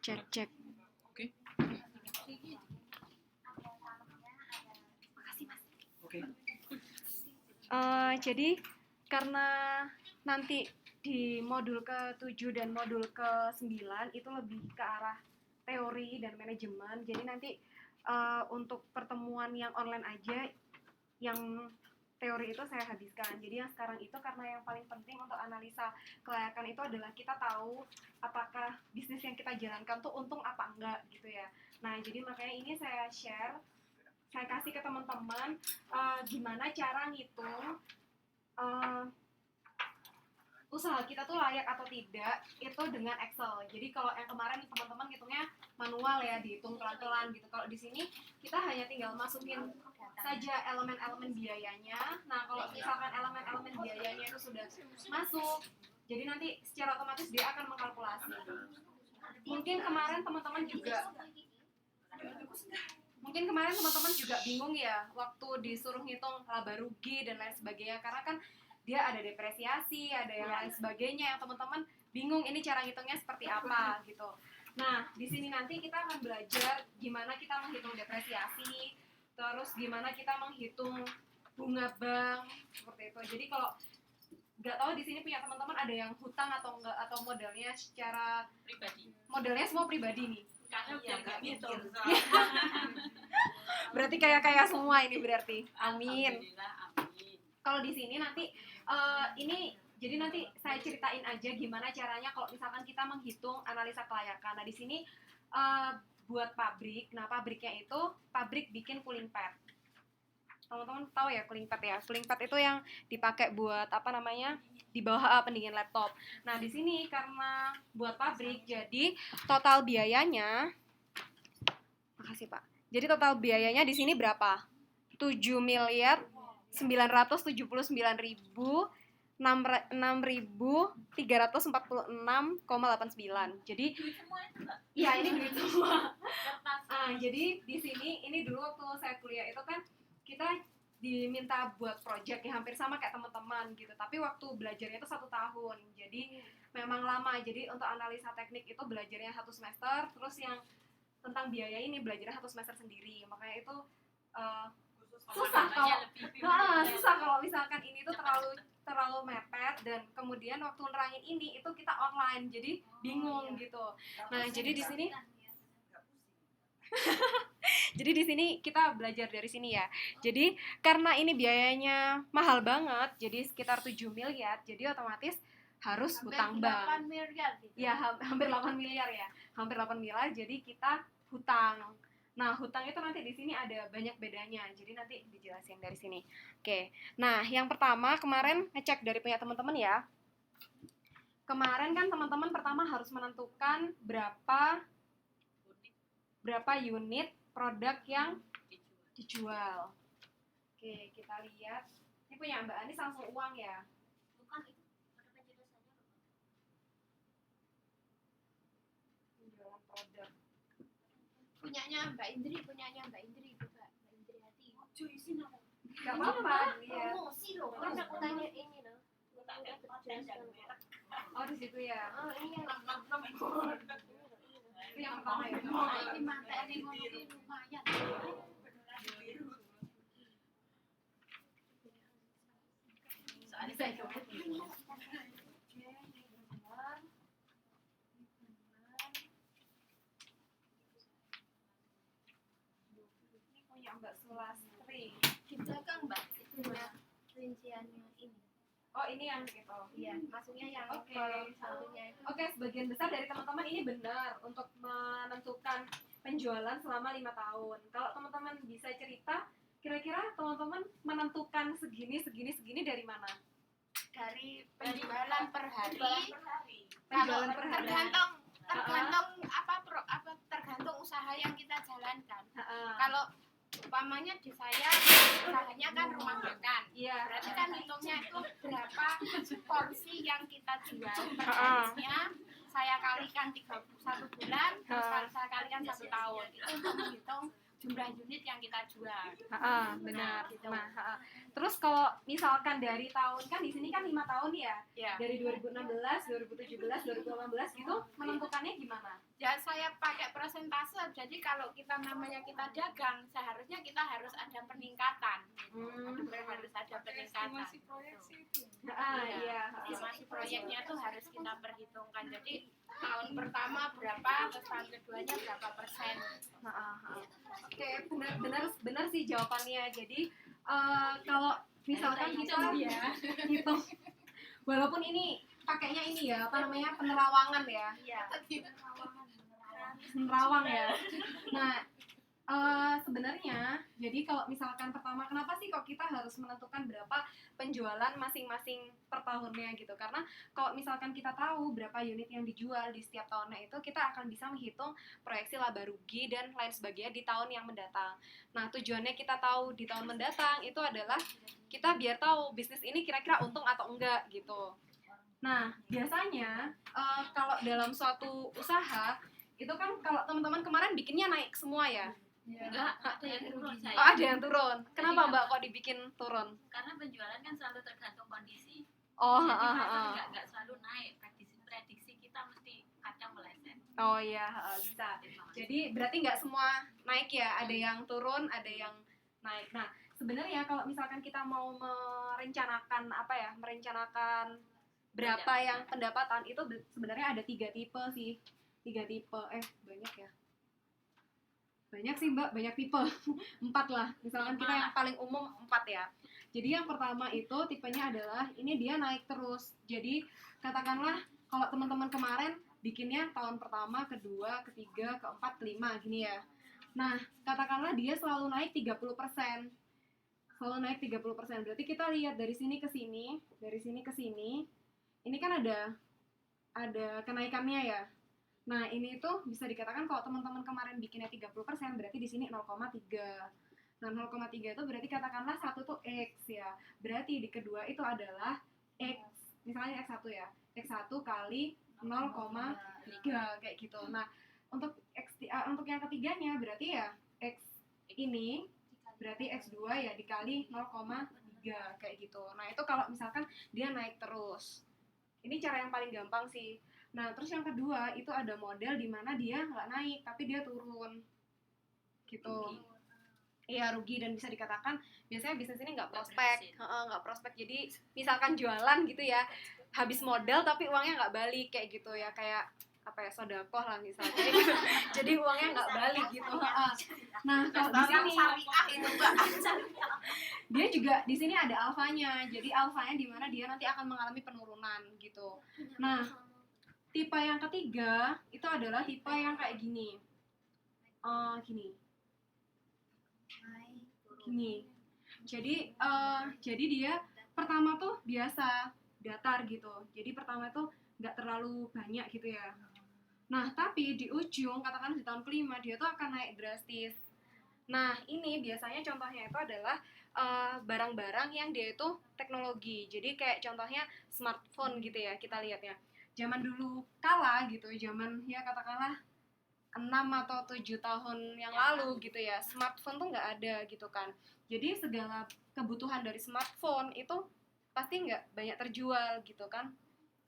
Cek. Oke. Makasih Mas. Oke. Jadi karena nanti di modul ke-7 dan modul ke-9 itu lebih ke arah teori dan manajemen. Jadi nanti untuk pertemuan yang online aja yang teori itu saya habiskan. Jadi yang sekarang itu karena yang paling penting untuk analisa kelayakan itu adalah kita tahu apakah bisnis yang kita jalankan tuh untung apa enggak gitu ya. Nah, jadi makanya ini saya share, saya kasih ke teman-teman gimana cara ngitung usaha kita tuh layak atau tidak itu dengan Excel. Jadi kalau yang kemarin teman-teman hitungnya manual ya, dihitung pelan-pelan gitu. Kalau di sini kita hanya tinggal masukin saja elemen-elemen biayanya. Nah, kalau misalkan elemen-elemen biayanya itu sudah masuk, jadi nanti secara otomatis dia akan mengkalkulasi. Mungkin kemarin teman-teman juga bingung ya waktu disuruh ngitung laba rugi dan lain sebagainya, karena kan dia ada depresiasi, ada yang lain sebagainya yang teman-teman bingung ini cara ngitungnya seperti apa gitu. Nah, di sini nanti kita akan belajar gimana kita menghitung depresiasi, terus gimana kita menghitung bunga bank seperti itu. Jadi kalau nggak tahu di sini punya teman-teman ada yang hutang atau enggak, atau modalnya secara pribadi. Modelnya semua pribadi nih. Karena biar nggak mikir. Berarti kayak semua ini berarti. Amin. Alhamdulillah, amin. Kalau di sini nanti ini jadi nanti saya ceritain aja gimana caranya kalau misalkan kita menghitung analisa kelayakan. Nah, di sini buat pabrik. Nah, pabriknya itu pabrik bikin cooling pad. Teman-teman tahu ya cooling pad ya? Cooling pad itu yang dipakai buat apa namanya? Di bawah pendingin laptop. Nah, di sini karena buat pabrik, jadi total biayanya, makasih Pak. Jadi total biayanya di sini berapa? 7.979.6.346,89. Jadi iya, ini duit semua. Jadi di sini ini dulu waktu saya kuliah itu kan kita diminta buat project ya hampir sama kayak teman-teman gitu. Tapi waktu belajarnya itu 1 tahun. Jadi memang lama. Jadi untuk analisa teknik itu belajarnya 1 semester, terus yang tentang biaya ini belajarnya 1 semester sendiri. Makanya itu susah kalau misalkan ini tuh terlalu mepet, dan kemudian waktu nerangin ini itu kita online jadi bingung gitu. Nah, jadi di sini jadi di sini kita belajar dari sini ya. Jadi karena ini biayanya mahal banget, jadi sekitar 7 miliar, jadi otomatis harus hutang bank. 8 miliar gitu. Ya, hampir 8 miliar ya. Hampir 8 miliar, jadi kita hutang. Nah, hutang itu nanti di sini ada banyak bedanya. Jadi nanti dijelasin dari sini. Oke. Nah, yang pertama kemarin ngecek dari punya teman-teman ya. Kemarin kan teman-teman pertama harus menentukan berapa unit produk yang dijual. Oke, kita lihat. Ini punya Mbak Anis langsung uang ya. Bukan itu ada penjelasannya. Penjualan produk. Punyanya Mbak Indri juga. Mbak Indri Hati. Cuisin apa? Gak apa-apa, lihat. Promosi loh. Kan aku tanya ini loh. Oh, di situ ya. Oh, ini yang Itu yang pertama ya. ini mata ini ngomongin lumayan. Soalnya saya coba. Mbak Sulastri. Di belakang Mbak itu ya rinciannya ini. Oh, ini yang gitu. Iya, maksudnya yang Oke. kolom satunya itu. Oke, sebagian besar dari teman-teman ini benar untuk menentukan penjualan selama 5 tahun. Kalau teman-teman bisa cerita, kira-kira teman-teman menentukan segini dari mana? Dari penjualan per hari. Penjualan per hari. Tergantung tergantung usaha yang kita jalankan. Kalau umpamanya di saya usahanya kan rumah makan. Iya. Berarti kan hitungnya itu berapa porsi yang kita jual per harinya. Saya kalikan 1 bulan, terus saya kalikan 1 tahun. Itu untuk menghitung jumlah unit yang kita jual. Benar. Gitu. Nah, terus kalau misalkan dari tahun, kan di sini kan 5 tahun ya, Ya. dari 2016, 2017, 2018 gitu, menentukannya gimana? Ya saya pakai persentase, jadi kalau kita namanya kita dagang, seharusnya kita harus ada peningkatan. Harus ada peningkatan. Estimasi proyeksi itu. Iya. Estimasi proyeknya tuh harus kita perhitungkan. Jadi tahun pertama berapa, terus tahun keduanya berapa persen. Oke, benar sih jawabannya. Jadi kalau misalkan kita hitung, walaupun ini pakainya ini ya, apa namanya, penerawangan ya, Iya. penerawang ya. Nah, sebenarnya jadi kalau misalkan pertama, kenapa sih kok kita harus menentukan berapa penjualan masing-masing per tahunnya gitu? Karena kalau misalkan kita tahu berapa unit yang dijual di setiap tahunnya itu, kita akan bisa menghitung proyeksi laba rugi dan lain sebagainya di tahun yang mendatang. Nah, tujuannya kita tahu di tahun mendatang itu adalah kita biar tahu bisnis ini kira-kira untung atau enggak gitu. Nah, biasanya kalau dalam suatu usaha itu kan, kalau teman-teman kemarin bikinnya naik semua ya? Enggak, ada yang turun saya. Oh, ada yang turun. Kenapa Mbak kok dibikin turun? Karena penjualan kan selalu tergantung kondisi. Oh, Jadi nggak selalu naik. Prediksi kita mesti kacang meleset. Oh iya, bisa. Jadi berarti nggak semua naik ya, ada yang turun, ada yang naik. Nah, sebenarnya kalau misalkan kita mau merencanakan merencanakan berapa yang pendapatan itu, sebenarnya ada 3 tipe sih. 3 tipe, banyak ya. Banyak sih Mbak, banyak tipe. 4 lah. Misalkan kita yang paling umum 4 ya. Jadi yang pertama itu tipenya adalah ini dia naik terus. Jadi katakanlah kalau teman-teman kemarin bikinnya tahun pertama, kedua, ketiga, keempat, kelima gini ya. Nah, katakanlah dia selalu naik 30%. Selalu naik 30%. Berarti kita lihat dari sini ke sini, dari sini ke sini. Ini kan ada kenaikannya ya. Nah, ini tuh bisa dikatakan kalau teman-teman kemarin bikinnya 30%, berarti di sini 0,3. Nah, 0,3 itu berarti katakanlah satu tuh X ya. Berarti di kedua itu adalah X, misalnya X1 ya. X1 kali 0,3 kayak gitu. Nah, untuk yang ketiganya berarti ya X ini berarti X2 ya dikali 0,3 kayak gitu. Nah, itu kalau misalkan dia naik terus. Ini cara yang paling gampang sih. Nah, terus yang kedua itu ada model di mana dia nggak naik tapi dia turun gitu. Iya, rugi, dan bisa dikatakan biasanya bisnis ini nggak prospek. Jadi misalkan jualan gitu ya, habis modal tapi uangnya nggak balik kayak gitu ya, kayak sodakoh lah misalnya gitu. Jadi uangnya nggak balik gitu. Nah, kalau di sini dia juga di sini ada alfanya. Jadi alfanya di mana dia nanti akan mengalami penurunan gitu. Nah, tipe yang ketiga itu adalah tipe yang kayak gini. Gini. Jadi dia pertama tuh biasa datar gitu. Jadi pertama tuh nggak terlalu banyak gitu ya. Nah, tapi di ujung, katakan di tahun kelima, dia tuh akan naik drastis. Nah, ini biasanya contohnya itu adalah barang-barang yang dia itu teknologi. Jadi kayak contohnya smartphone gitu ya, kita lihat ya. Zaman dulu kala gitu, zaman ya katakanlah 6 atau 7 tahun yang lalu gitu ya, smartphone tuh nggak ada gitu kan. Jadi segala kebutuhan dari smartphone itu pasti nggak banyak terjual gitu kan.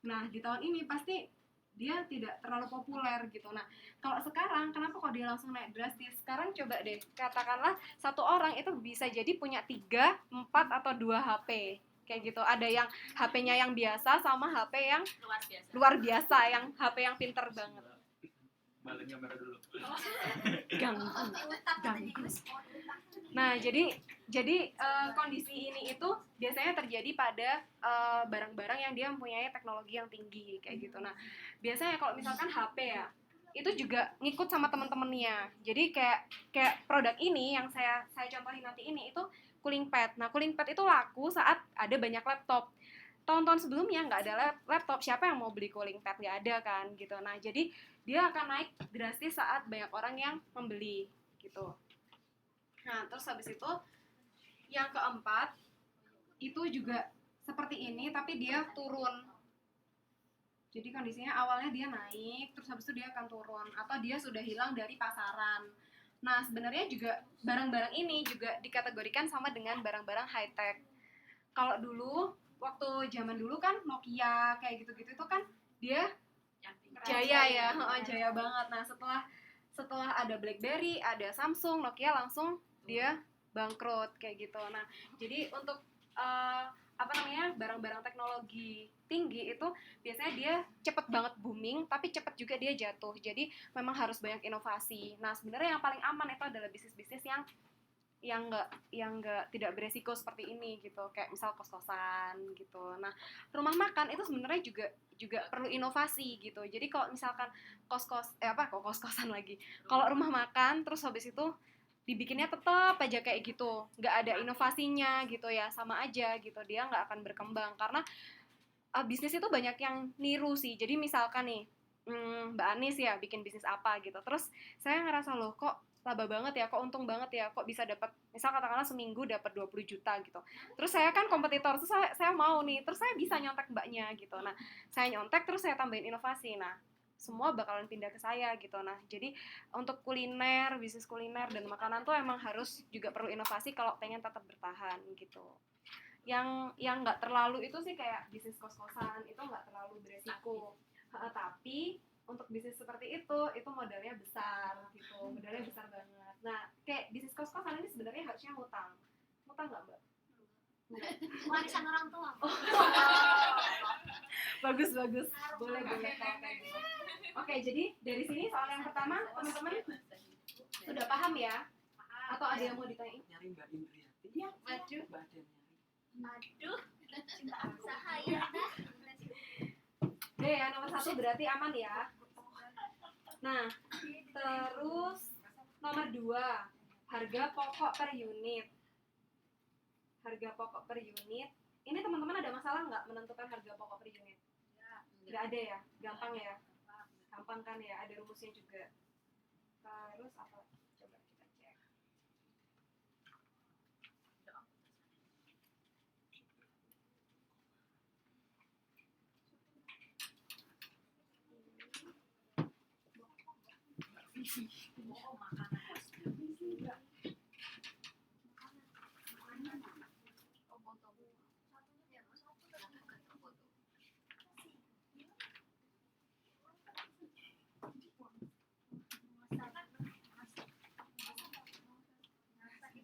Nah, di tahun ini pasti dia tidak terlalu populer gitu. Nah, kalau sekarang kenapa kok dia langsung naik drastis? Sekarang coba deh, katakanlah satu orang itu bisa jadi punya 3, 4 atau 2 HP kayak gitu. Ada yang HP-nya yang biasa sama HP yang luar biasa, yang HP yang pinter banget. Balik kamera dulu. Ganggu. Nah, jadi kondisi ini itu biasanya terjadi pada barang-barang yang dia mempunyai teknologi yang tinggi kayak gitu. Nah, biasanya kalau misalkan HP ya, itu juga ngikut sama teman-temannya. Jadi kayak produk ini yang saya contohin nanti ini itu cooling pad. Nah, cooling pad itu laku saat ada banyak laptop. Tahun-tahun sebelumnya nggak ada laptop, siapa yang mau beli cooling pad? Nggak ada kan gitu. Nah, jadi dia akan naik drastis saat banyak orang yang membeli gitu. Nah, terus habis itu yang keempat itu juga seperti ini tapi dia turun. Jadi kondisinya awalnya dia naik, terus habis itu dia akan turun atau dia sudah hilang dari pasaran. Nah, sebenarnya juga barang-barang ini juga dikategorikan sama dengan barang-barang high tech. Kalau dulu, waktu zaman dulu kan Nokia kayak gitu-gitu itu kan dia jaya ya, jaya banget. Nah, setelah ada BlackBerry, ada Samsung, Nokia langsung dia bangkrut kayak gitu. Nah, jadi untuk barang-barang teknologi tinggi itu biasanya dia cepet banget booming, tapi cepet juga dia jatuh. Jadi memang harus banyak inovasi. Nah, sebenarnya yang paling aman itu adalah bisnis-bisnis yang nggak tidak beresiko seperti ini gitu, kayak misal kos-kosan gitu. Nah, rumah makan itu sebenarnya juga perlu inovasi gitu. Jadi kalau misalkan kos-kosan lagi, kalau rumah makan terus habis itu dibikinnya tetap aja kayak gitu, nggak ada inovasinya gitu ya, sama aja gitu, dia nggak akan berkembang karena bisnis itu banyak yang niru sih. Jadi misalkan nih Mbak Anis ya bikin bisnis apa gitu, terus saya ngerasa loh kok laba banget ya, kok untung banget ya, kok bisa dapat, misal katakanlah seminggu dapat 20 juta gitu. Terus saya kan kompetitor, terus saya mau nih, terus saya bisa nyontek mbaknya gitu. Nah, saya nyontek terus saya tambahin inovasi. Nah, semua bakalan pindah ke saya gitu. Nah, jadi untuk kuliner, bisnis kuliner dan makanan tuh emang harus juga perlu inovasi kalau pengen tetap bertahan gitu. Yang nggak terlalu itu sih kayak bisnis kos-kosan itu nggak terlalu beresiko. Tapi untuk bisnis seperti itu modalnya besar gitu, modalnya besar banget. Nah, kayak bisnis kos-kosan ini sebenarnya harusnya ngutang nggak Mbak? Warisan orang tua. Bagus, boleh kalau kayak gitu. Oke, jadi dari sini soal yang pertama teman-teman sudah paham ya? Atau ada yang mau ditanyain? Nyari Mbak Indriati. Iya, maju. Mbak Den nyari. Aduh, sahaya dah. Oke ya, nomor 1 berarti aman ya. Nah, terus nomor 2, harga pokok per unit. Harga pokok per unit. Ini teman-teman ada masalah nggak menentukan harga pokok per unit? Nggak ada ya? Gampang ya? Gampang kan ya? Ada rumusnya juga. Terus apa? Coba kita cek.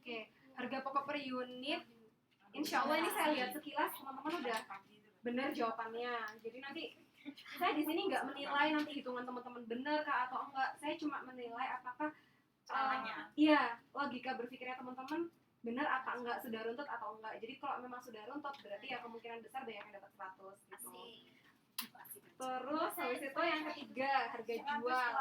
Oke, harga pokok per unit. Insya Allah ini saya lihat sekilas teman-teman udah benar jawabannya. Jadi nanti saya di sini nggak menilai nanti hitungan teman-teman benar kah atau enggak. Saya cuma menilai apakah logika berpikirnya teman-teman benar apa enggak, sudah runtut atau enggak. Jadi kalau memang sudah runtut berarti ya kemungkinan besar banyak yang dapat 100 gitu. Terus habis itu yang ketiga, harga jual.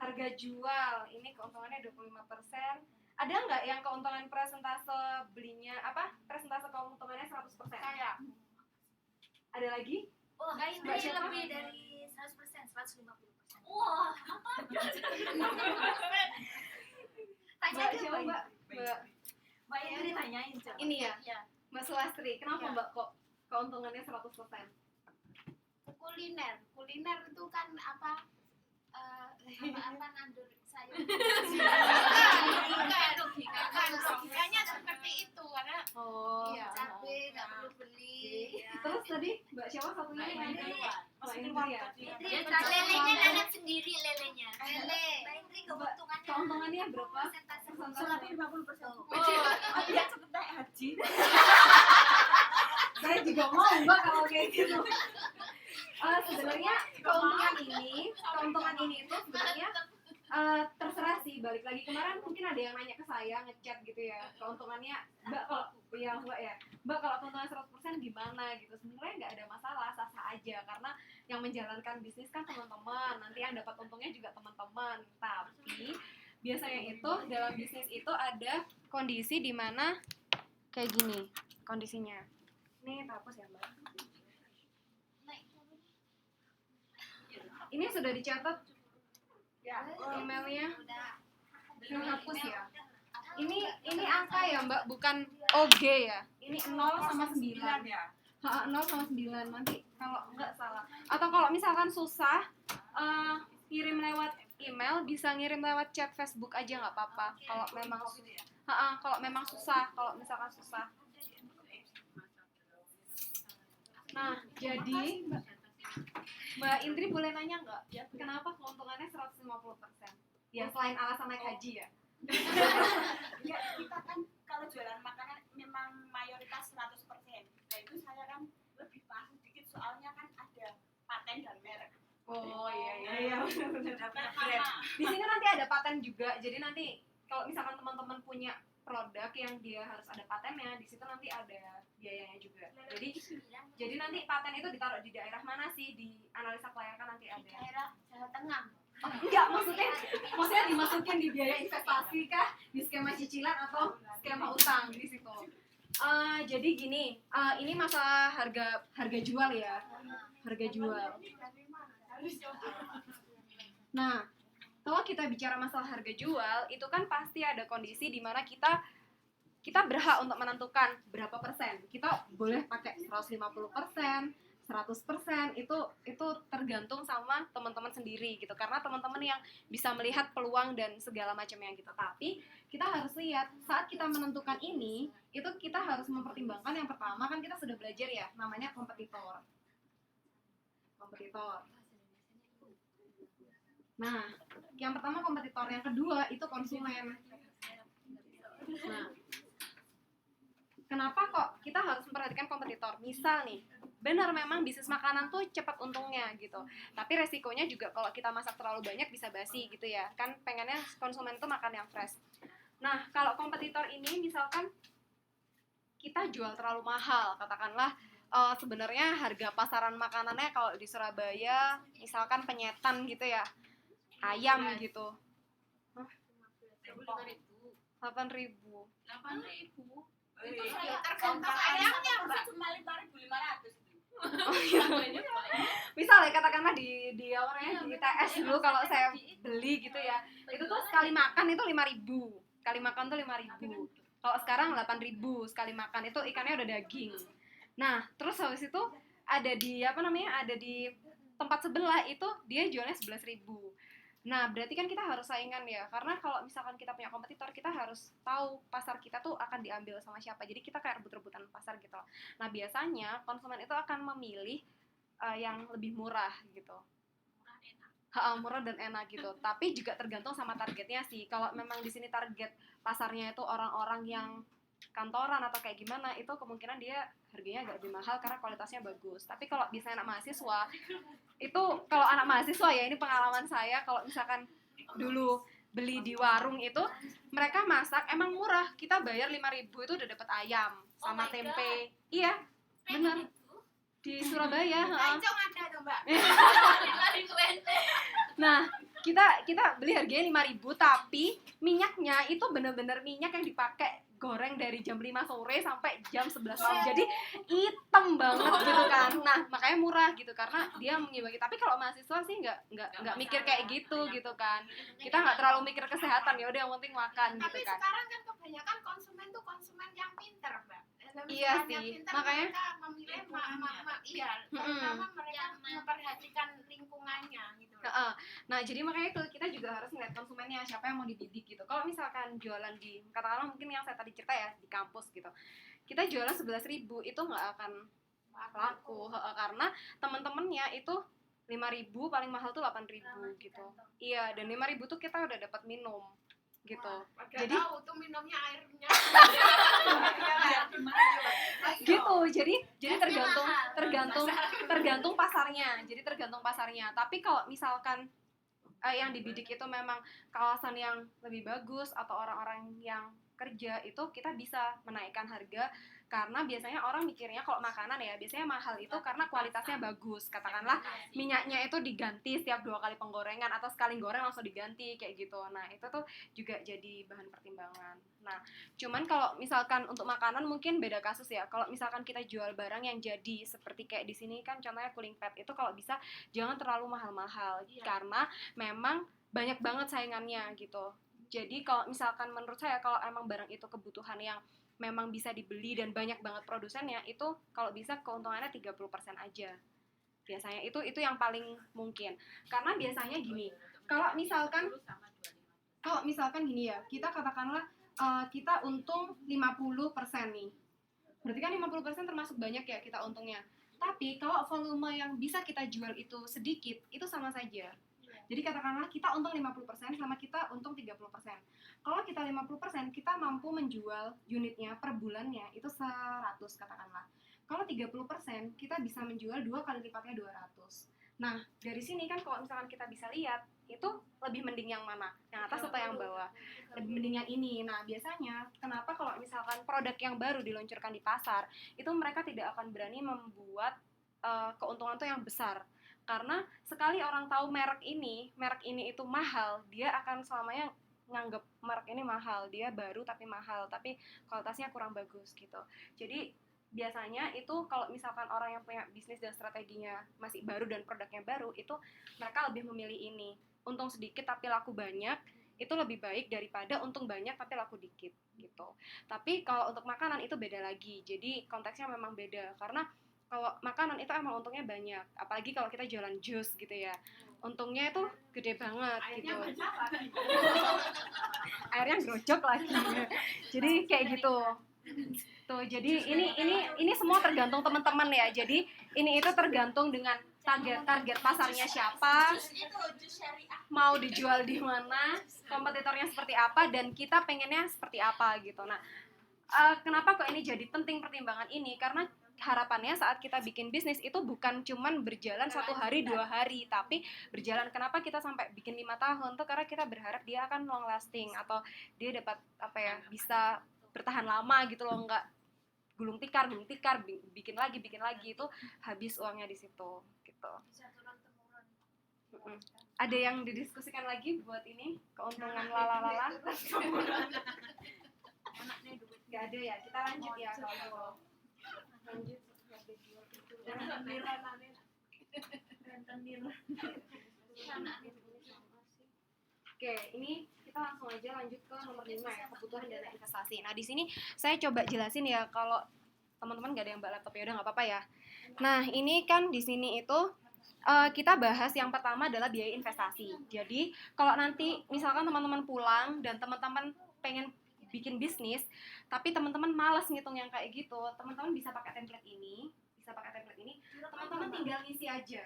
Harga jual ini keuntungannya 25%. Ada nggak yang keuntungan persentase belinya persentase keuntungannya 100%? Saya. Ada lagi? Oh, Mbak ini siapa? lebih dari 100%, 150%. Wah, apa? Tanya Mbak aja, siapa Mbak. Mbak? Mbak Indri tanyain coba. Ini ya? Iya. Mbak Sulastri, kenapa Ya. Mbak kok keuntungannya 100%? Kuliner itu kan apa nandur sayur. Bukan logikanya seperti itu karena Oh. iya, cabai nggak perlu beli. Ya. Terus tadi Mbak siapa satunya yang Mbak ini? Indri. Mbak Indri ya? Dia lelenya nanam sendiri lelenya. Lele. Mbak Indri keuntungannya Keuntungannya berapa? persentase. Persentase. 50%. Oh, dia cepet naik haji. Saya juga mau Mbak kalau kayak gitu. Sebenarnya keuntungan ini itu sebenarnya terserah sih, balik lagi kemarin mungkin ada yang nanya ke saya ngechat gitu ya, keuntungannya Mbak kalau keuntungan 100% gimana gitu. Sebenarnya nggak ada masalah, sah-sah aja karena yang menjalankan bisnis kan teman-teman, nanti yang dapat untungnya juga teman-teman. Tapi biasanya itu dalam bisnis itu ada kondisi di mana kayak gini kondisinya. Nih hapus ya Mbak. Ini sudah dicatat Ya. emailnya? Udah. Belum hapus ya? Ini angka ya Mbak, bukan OG ya? Ini 0 sama 9 ya. 0 sama 9 nanti kalau enggak salah. Atau kalau misalkan susah kirim lewat email bisa ngirim lewat chat Facebook aja nggak apa-apa. Kalau memang susah, kalau misalkan susah. Nah, jadi Mbak Indri boleh nanya nggak, kenapa keuntungannya 150%? Ya selain alasan naik haji ya. Ya, kita kan kalau jualan makanan memang mayoritas 100%. Nah itu saya kan lebih paham dikit soalnya kan ada paten dan merek. Oh iya. Pertama, Di sini nanti ada paten juga. Jadi nanti kalau misalkan teman-teman punya produk yang dia harus ada patennya, di situ nanti ada biayanya juga. Jadi nanti paten itu ditaruh di daerah mana sih? Di analisa kelayakan nanti di ada. daerah Jawa Tengah. Oh, enggak, maksudnya dimasukin di biaya investasi kah, di skema cicilan atau skema utang di situ. Jadi gini, ini masalah harga jual ya, harga jual. Nah, kalau kita bicara masalah harga jual, itu kan pasti ada kondisi di mana kita berhak untuk menentukan berapa persen. Kita boleh pakai 150%, 100%, itu tergantung sama teman-teman sendiri gitu. Karena teman-teman yang bisa melihat peluang dan segala macamnya gitu. Tapi kita harus lihat saat kita menentukan ini, itu kita harus mempertimbangkan yang pertama kan kita sudah belajar ya, namanya kompetitor. Nah, yang pertama kompetitor, yang kedua itu konsumen. Nah, kenapa kok kita harus memperhatikan kompetitor? Misal nih, benar memang bisnis makanan tuh cepat untungnya gitu. Tapi resikonya juga kalau kita masak terlalu banyak bisa basi gitu ya. Kan pengennya konsumen tuh makan yang fresh. Nah, kalau kompetitor ini misalkan kita jual terlalu mahal, katakanlah sebenarnya harga pasaran makanannya kalau di Surabaya misalkan penyetan gitu ya, ayam gitu, 8.000. itu Ya, saya tergantung ayamnya, Mbak. cuma 5.500. Misalnya katakanlah di TS dulu kalau saya beli gitu ya, itu tuh sekali makan itu 5.000, sekali makan tuh 5.000. Kalau sekarang 8.000 sekali makan, itu ikannya udah daging. Nah, terus habis itu ada di ada di tempat sebelah itu dia jualnya 11.000. Nah, berarti kan kita harus saingan ya, karena kalau misalkan kita punya kompetitor, kita harus tahu pasar kita tuh akan diambil sama siapa. Jadi kita kayak rebut-rebutan pasar gitu. Nah, biasanya konsumen itu akan memilih yang lebih murah gitu. Murah dan enak gitu. Tapi juga tergantung sama targetnya sih. Kalau memang di sini target pasarnya itu orang-orang yang kantoran atau kayak gimana, itu kemungkinan dia harganya agak lebih mahal karena kualitasnya bagus. Tapi kalau biasanya anak mahasiswa, itu kalau anak mahasiswa ya, ini pengalaman saya, kalau misalkan dulu beli di warung itu, mereka masak emang murah, kita bayar 5.000 itu udah dapat ayam sama tempe. Iya, bener. Di Surabaya. Lancong ada tuh, Mbak. Nah, kita beli harganya 5.000, tapi minyaknya itu bener-bener minyak yang dipakai goreng dari jam 5 sore sampai jam 11 malam. Jadi hitam banget gitu kan. Nah, makanya murah gitu karena dia mengimbangi. Tapi kalau mahasiswa sih nggak mikir kayak gitu gitu kan. Kita nggak terlalu mikir kesehatan, ya udah yang penting makan Tapi gitu kan. sekarang kan kebanyakan konsumen tuh konsumen yang pinter, Mbak. Iya sih, pinter, makanya mereka memilih terutama mereka memperhatikan lingkungannya gitu loh. Nah, jadi makanya itu kita juga harus ngeliat konsumennya, siapa yang mau dibidik gitu. Kalau misalkan jualan di, katakanlah mungkin yang saya tadi cerita ya, di kampus gitu, kita jualan 11.000 itu nggak akan laku, karena teman-temannya itu 5.000, paling mahal tuh 8.000 gitu. Iya, dan 5.000 tuh kita udah dapat minum gitu. Jadi tahu tuh minumnya airnya. Gitu. Jadi tergantung pasarnya. Jadi tergantung pasarnya. Tapi kalau misalkan yang dibidik itu memang kawasan yang lebih bagus atau orang-orang yang kerja, itu kita bisa menaikkan harga karena biasanya orang mikirnya kalau makanan ya biasanya mahal itu karena kualitasnya bagus. Katakanlah minyaknya itu diganti setiap 2 kali penggorengan atau sekali goreng langsung diganti kayak gitu. Nah, itu tuh juga jadi bahan pertimbangan. Nah, cuman kalau misalkan untuk makanan mungkin beda kasus ya. Kalau misalkan kita jual barang yang jadi seperti kayak di sini kan contohnya cooling pad, itu kalau bisa jangan terlalu mahal-mahal karena memang banyak banget saingannya gitu. Jadi kalau misalkan menurut saya kalau emang barang itu kebutuhan yang memang bisa dibeli dan banyak banget produsennya, itu kalau bisa keuntungannya 30% aja Biasanya itu yang paling mungkin. Karena biasanya gini, kalau misalkan gini ya, kita katakanlah kita untung 50% nih. Berarti kan 50% termasuk banyak ya kita untungnya. Tapi kalau volume yang bisa kita jual itu sedikit, itu sama saja. Jadi katakanlah kita untung 50% sama kita untung 30%. Kalau kita 50%, kita mampu menjual unitnya per bulannya itu 100 katakanlah. Kalau 30%, kita bisa menjual 2 kali lipatnya 200. Nah, dari sini kan kalau misalkan kita bisa lihat, itu lebih mending yang mana? Yang atas atau yang bawah? Lebih mending yang ini. Nah, biasanya kenapa kalau misalkan produk yang baru diluncurkan di pasar, itu mereka tidak akan berani membuat keuntungan itu yang besar. Karena sekali orang tahu merek ini itu mahal, dia akan selamanya nganggep merek ini mahal, dia baru tapi mahal, tapi kualitasnya kurang bagus gitu. Jadi biasanya itu kalau misalkan orang yang punya bisnis dan strateginya masih baru dan produknya baru, itu mereka lebih memilih ini. Untung sedikit tapi laku banyak, itu lebih baik daripada untung banyak tapi laku dikit gitu. Tapi kalau untuk makanan itu beda lagi, jadi konteksnya memang beda. Karena kalau makanan itu emang untungnya banyak, apalagi kalau kita jualan jus gitu ya, untungnya itu gede banget gitu. Airnya grojok lagi. Jadi kayak gitu. Tuh, jadi ini semua tergantung teman-teman ya. Jadi ini itu tergantung dengan target pasarnya siapa, mau dijual di mana, kompetitornya seperti apa, dan kita pengennya seperti apa gitu. Nah, kenapa kok ini jadi penting pertimbangan ini? Karena harapannya saat kita bikin bisnis itu bukan cuman berjalan 1 hari 2 hari, tapi berjalan. Kenapa kita sampai bikin 5 tahun tuh? Karena kita berharap dia akan long lasting, atau dia dapat bisa bertahan lama gitu loh, nggak gulung tikar, bikin lagi itu habis uangnya di situ gitu. Ada yang didiskusikan lagi buat ini keuntungan lala? Nggak ada ya, kita lanjut ya kalau lanjut. Oke, ini kita langsung aja lanjut ke nomor 5 ya, kebutuhan dana investasi. Nah, di sini saya coba jelasin ya, kalau teman-teman nggak ada yang bawa laptop ya udah nggak apa-apa ya. Nah, ini kan di sini itu kita bahas yang pertama adalah biaya investasi. Jadi, kalau nanti misalkan teman-teman pulang dan teman-teman pengen bikin bisnis, tapi teman-teman malas ngitung yang kayak gitu, teman-teman bisa pakai template ini. Teman-teman tinggal ngisi aja,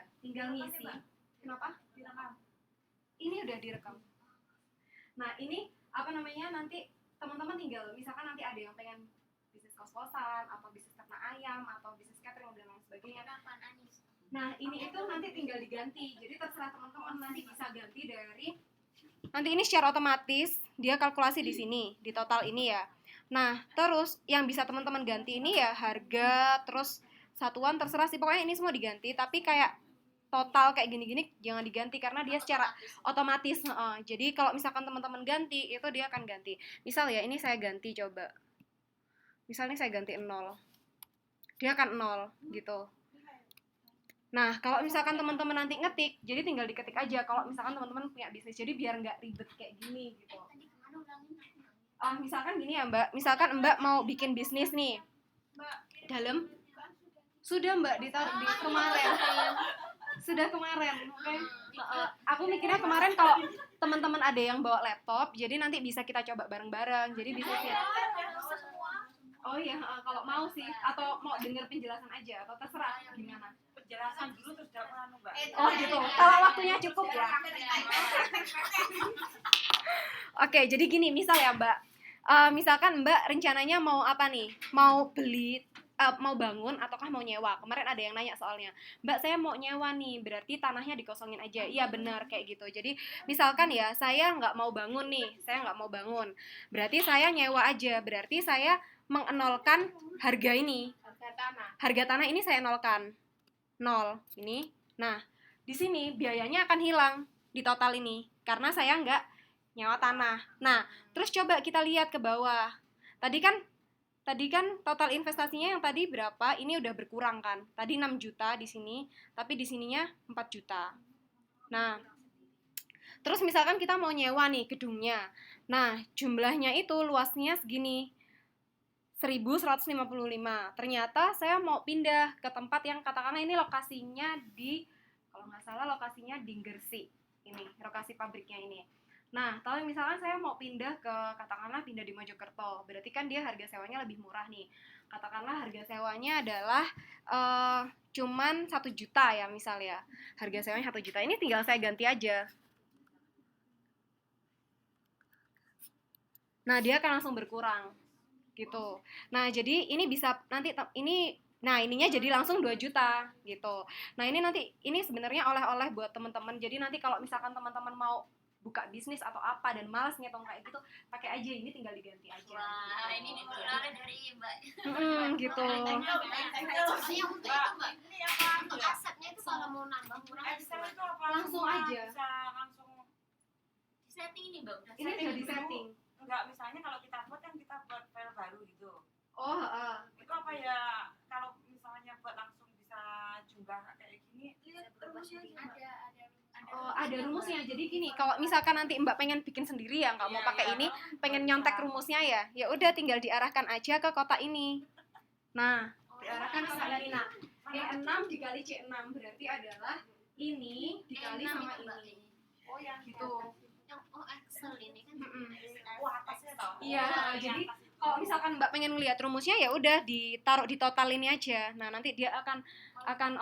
Kenapa? Direkam. Ini udah direkam. Nah, ini nanti teman-teman tinggal, misalkan nanti ada yang pengen bisnis kos-kosan, atau bisnis ternak ayam, atau bisnis catering dan lain sebagainya. Nah, ini itu nanti tinggal diganti. Jadi terserah teman-teman, nanti bisa ganti dari, nanti ini secara otomatis dia kalkulasi di sini, di total ini ya. Nah, terus yang bisa teman-teman ganti ini ya harga, terus satuan, terserah sih, pokoknya ini semua diganti. Tapi kayak total kayak gini-gini jangan diganti karena dia secara otomatis. Jadi kalau misalkan teman-teman ganti, itu dia akan ganti. Misal ya, ini saya ganti coba. Misalnya saya ganti 0. Dia akan 0 gitu. Nah, kalau misalkan teman-teman nanti ngetik, jadi tinggal diketik aja kalau misalkan teman-teman punya bisnis. Jadi biar nggak ribet kayak gini gitu. Misalkan gini ya Mbak, misalkan Mbak mau bikin bisnis nih. Dalam? Sudah Mbak, ditaruh di kemarin. Sudah kemarin, oke. Aku mikirnya kemarin kalau teman-teman ada yang bawa laptop, jadi nanti bisa kita coba bareng-bareng. Jadi bisnisnya. Oh iya, kalau mau sih, atau mau denger penjelasan aja, atau terserah gimana. Penjelasan dulu terus dapat Mbak. Oh gitu. Kalau waktunya cukup ya. Oke, jadi gini, misal ya Mbak. Misalkan Mbak rencananya mau apa nih? Mau beli, mau bangun ataukah mau nyewa? Kemarin ada yang nanya soalnya. Mbak, saya mau nyewa nih, berarti tanahnya dikosongin aja. Iya benar, kayak gitu. Jadi misalkan ya, saya nggak mau bangun nih, berarti saya nyewa aja. Berarti saya mengenolkan harga ini. Harga tanah ini saya nolkan. 0 ini. Nah, di sini biayanya akan hilang di total ini karena saya nggak nyewa tanah. Nah, terus coba kita lihat ke bawah. Tadi kan total investasinya yang tadi berapa? Ini udah berkurang kan? Tadi 6 juta di sini, tapi di sininya 4 juta. Nah, terus misalkan kita mau nyewa nih gedungnya. Nah, jumlahnya itu luasnya segini. 1.155. Ternyata saya mau pindah ke tempat yang katakanlah ini lokasinya di, kalau nggak salah lokasinya di Gresik. Ini lokasi pabriknya ini. Nah, kalau misalkan saya mau pindah ke, katakanlah pindah di Mojokerto, berarti kan dia harga sewanya lebih murah nih. Katakanlah harga sewanya adalah cuman 1 juta ya misalnya. Harga sewanya 1 juta. Ini tinggal saya ganti aja. Nah, dia akan langsung berkurang gitu. Nah, jadi ini bisa nanti ini, nah ininya jadi langsung 2 juta gitu. Nah, ini nanti ini sebenarnya oleh-oleh buat teman-teman. Jadi nanti kalau misalkan teman-teman mau buka bisnis atau apa dan malas ngitung kayak gitu, pakai aja ini, tinggal diganti aja. Wah, ini ditularnya dari Mbak. Gitu. Yang untuk itu Mbak, Ini apa? untuk asetnya itu kalau mau nambah murah Excel itu apa? Langsung aja. Bisa langsung. Di setting ini Mbak, udah Ini sudah di setting. Enggak, misalnya kalau kita buat kan kita buat file baru gitu. Oh, Itu apa ya, kalau misalnya buat langsung bisa jumlah kayak gini, lihat rumusnya aja. ada rumusnya. Jadi gini, kalau misalkan nanti Mbak pengen bikin sendiri ya, nggak mau pakai ini, pengen nyontek rumusnya ya udah tinggal diarahkan aja ke kotak ini. Nah, diarahkan ke kotak ini. Nah, E6 dikali C6 berarti adalah ini dikali sama ini. Oh yang Gitu. yang Excel ini kan. atasnya tau. Iya, jadi kalau misalkan Mbak pengen ngelihat rumusnya ya udah ditaruh di total ini aja. Nah, nanti dia akan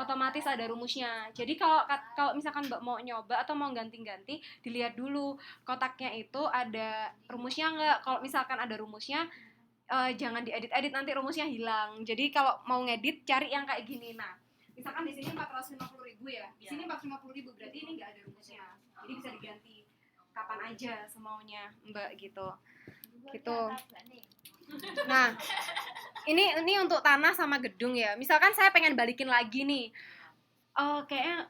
otomatis ada rumusnya. Jadi kalau misalkan Mbak mau nyoba atau mau ganti-ganti, dilihat dulu kotaknya itu ada rumusnya nggak. Kalau misalkan ada rumusnya, jangan diedit-edit, nanti rumusnya hilang. Jadi kalau mau ngedit, cari yang kayak gini. Nah, misalkan di sini 450.000 ya, di sini 450.000 berarti ini nggak ada rumusnya. Jadi bisa diganti kapan aja semaunya Mbak gitu. Gitu. Nah, ini untuk tanah sama gedung ya. Misalkan saya pengen balikin lagi nih.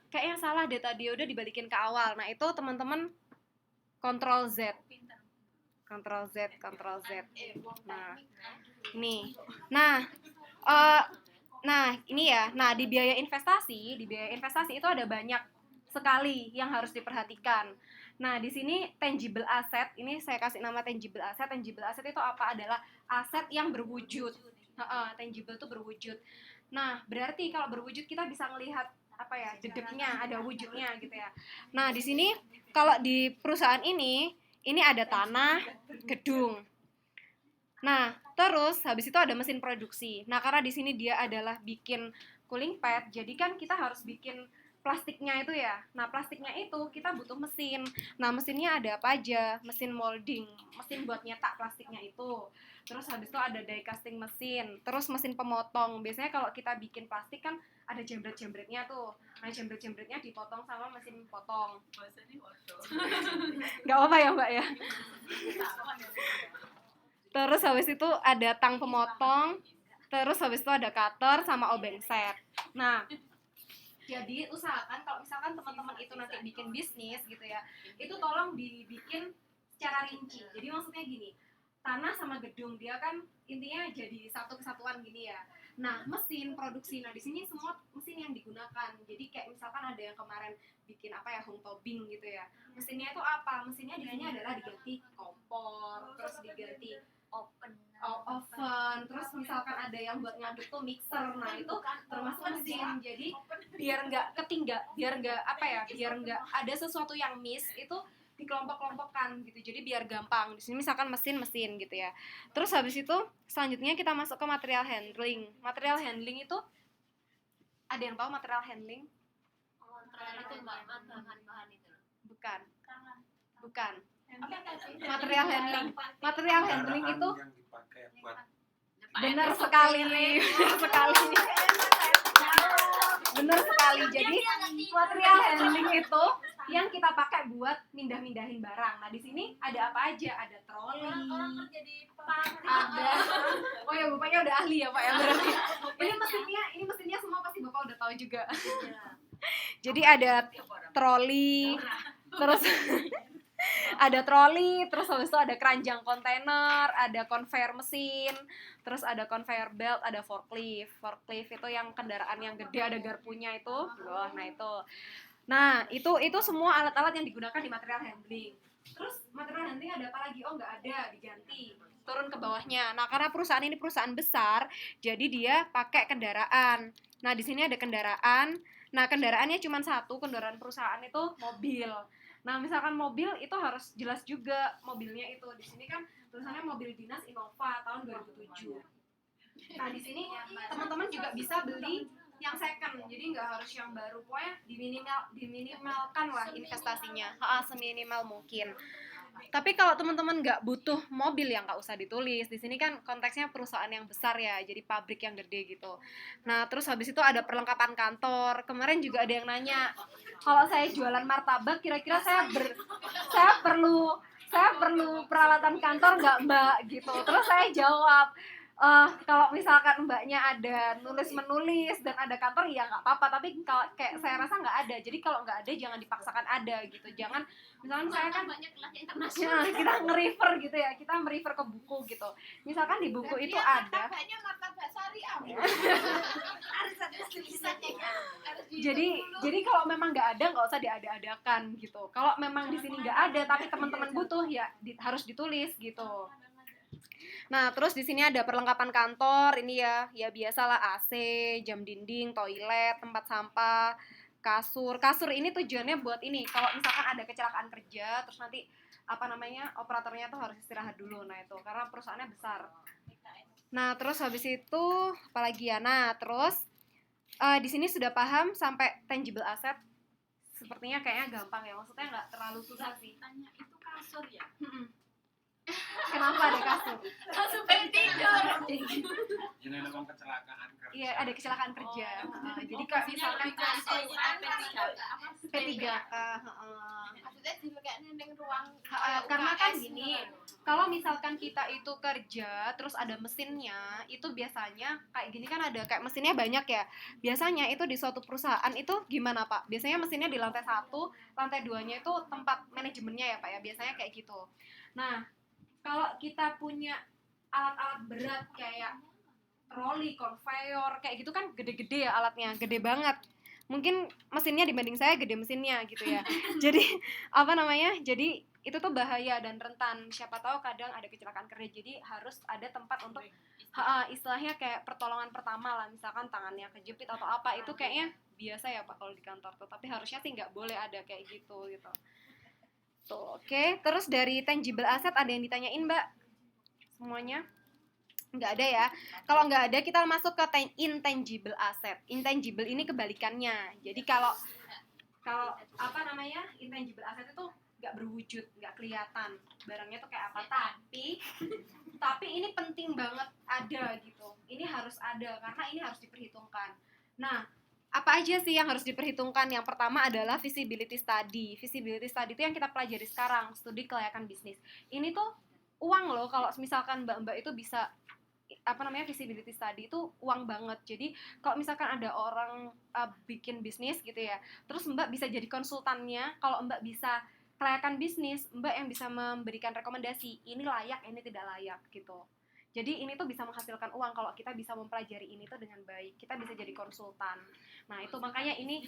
Kayaknya salah deh tadi, udah dibalikin ke awal. Nah, itu teman-teman Ctrl Z. Ctrl Z. Nah, ini. Nah, ini ya. Nah, di biaya investasi itu ada banyak sekali yang harus diperhatikan. Nah, di sini tangible asset, ini saya kasih nama tangible asset. Tangible asset itu apa? Adalah aset yang berwujud. Tangible itu berwujud. Nah, berarti kalau berwujud kita bisa melihat apa ya, dedeknya, ada wujudnya gitu ya. Nah, di sini kalau di perusahaan ini ada tanah, gedung. Nah, terus habis itu ada mesin produksi. Nah, karena di sini dia adalah bikin cooling pad, jadi kan kita harus bikin plastiknya itu ya. Nah, plastiknya itu kita butuh mesin. Nah, mesinnya ada apa aja? Mesin molding, mesin buat nyetak plastiknya itu. Terus habis itu ada die casting mesin, terus mesin pemotong. Biasanya kalau kita bikin plastik kan ada jembret-jembretnya tuh. Nah, jembret-jembretnya dipotong sama mesin potong. Nggak apa-apa ya, Mbak ya? Terus habis itu ada tang pemotong, terus habis itu ada cutter sama obeng set. Nah, jadi usahakan kalau misalkan teman-teman itu nanti bikin bisnis gitu ya, itu tolong dibikin secara rinci. Jadi maksudnya gini, tanah sama gedung dia kan intinya jadi satu kesatuan gini ya. Nah, mesin produksi, nah di sini semua mesin yang digunakan. Jadi kayak misalkan ada yang kemarin bikin apa ya, home tobing gitu ya. Mesinnya itu apa? Mesinnya di sini adalah diganti kompor, terus diganti oven, terus misalkan ada yang buat ngaduk tuh mixer. Nah, itu termasuk mesin. Jadi biar nggak ada sesuatu yang miss, itu dikelompok-kelompokkan gitu. Jadi biar gampang. Di sini misalkan mesin gitu ya. Terus habis itu selanjutnya kita masuk ke material handling. Material handling itu ada yang tahu material handling? Itu Mbak, bahan-bahan itu. Bukan. Material handling itu yang dipakai buat benar sekali. Jadi material handling itu yang kita pakai buat mindahin barang. Nah, di sini ada apa aja? Ada troli. Ada. Oh ya, Bapaknya udah ahli ya, Pak ya berarti. Ini mesinnya semua pasti Bapak udah tahu juga. Jadi ada troli, terus habis itu ada keranjang kontainer, ada conveyor mesin, terus ada conveyor belt, ada forklift. Forklift itu yang kendaraan yang gede, ada garpunya itu. Nah itu. Nah, itu semua alat-alat yang digunakan di material handling. Terus material handling ada apa lagi? Oh, nggak ada, diganti. Turun ke bawahnya. Nah, karena perusahaan ini perusahaan besar, jadi dia pakai kendaraan. Nah, di sini ada kendaraan. Nah, kendaraannya cuma satu, kendaraan perusahaan itu mobil. Nah, misalkan mobil itu harus jelas juga mobilnya itu. Di sini kan tulisannya mobil dinas Innova tahun 2007. Nah, di sini teman-teman juga bisa beli yang second, jadi nggak harus yang baru, pokoknya diminimalkan lah investasinya, seminimal mungkin. Tapi kalau teman-teman nggak butuh mobil, yang nggak usah ditulis. Di sini kan konteksnya perusahaan yang besar ya, jadi pabrik yang gede gitu. Nah, terus habis itu ada perlengkapan kantor. Kemarin juga ada yang nanya, kalau saya jualan martabak, kira-kira saya perlu peralatan kantor nggak, Mbak? Gitu. Terus saya jawab, kalau misalkan mbaknya ada nulis-menulis dan ada kantor, ya nggak apa-apa, tapi kalau kayak saya rasa nggak ada. Jadi kalau nggak ada, jangan dipaksakan ada gitu. Jangan, misalkan saya kan banyak kelas internasional. ya, kita nge-refer gitu ya, kita merefer ke buku gitu. Misalkan di buku itu ada. martabak syariah. Jadi kalau memang nggak ada, nggak usah diada-adakan gitu. Kalau memang di sini nggak ada, tapi teman-teman butuh, ya harus ditulis gitu. Nah, terus di sini ada perlengkapan kantor, ini ya biasalah AC, jam dinding, toilet, tempat sampah, kasur. Kasur ini tujuannya buat ini, kalau misalkan ada kecelakaan kerja, terus nanti operatornya tuh harus istirahat dulu. Nah, itu karena perusahaannya besar. Nah, terus habis itu apalagi ya? Nah, terus di sini sudah paham sampai tangible asset. Sepertinya kayaknya gampang ya, maksudnya nggak terlalu susah sih. Tanya itu kasur ya. Kenapa ada kasur? Kasur tidur. Ini memang kecelakaan kerja. Iya, ada kecelakaan kerja. Jadi kalau misalkan P3K, Maksudnya dilekatnya ning ruang karena kan gini, kalau misalkan kita itu kerja terus ada mesinnya, itu biasanya kayak gini kan, ada kayak mesinnya banyak ya. Biasanya itu di suatu perusahaan itu gimana, Pak? Biasanya mesinnya di lantai 1, lantai 2-nya itu tempat manajemennya ya, Pak ya. Biasanya kayak gitu. Nah, kalau kita punya alat-alat berat kayak troli, conveyor, kayak gitu kan gede-gede ya alatnya, gede banget. Mungkin mesinnya dibanding saya gede mesinnya gitu ya. Jadi Jadi itu tuh bahaya dan rentan. Siapa tahu kadang ada kecelakaan kerja. Jadi harus ada tempat untuk istilahnya kayak pertolongan pertama lah. Misalkan tangannya kejepit atau apa, itu kayaknya biasa ya, Pak, kalau di kantor tuh. Tapi harusnya sih nggak boleh ada kayak gitu. Tuh, oke. Terus dari tangible asset ada yang ditanyain, Mbak? Semuanya? Nggak ada ya. Kalau nggak ada, kita masuk ke intangible asset. Intangible ini kebalikannya. Jadi kalau intangible asset itu nggak berwujud, nggak kelihatan barangnya tuh kayak apa. Tapi ini penting banget ada gitu. Ini harus ada karena ini harus diperhitungkan. Nah, apa aja sih yang harus diperhitungkan? Yang pertama adalah feasibility study. Feasibility study itu yang kita pelajari sekarang, studi kelayakan bisnis. Ini tuh uang loh, kalau misalkan mbak-mbak itu bisa feasibility study itu uang banget. Jadi kalau misalkan ada orang bikin bisnis gitu ya, terus mbak bisa jadi konsultannya. Kalau mbak bisa kelayakan bisnis, mbak yang bisa memberikan rekomendasi, ini layak, ini tidak layak gitu. Jadi ini tuh bisa menghasilkan uang kalau kita bisa mempelajari ini tuh dengan baik. Kita bisa jadi konsultan. Nah, itu makanya ini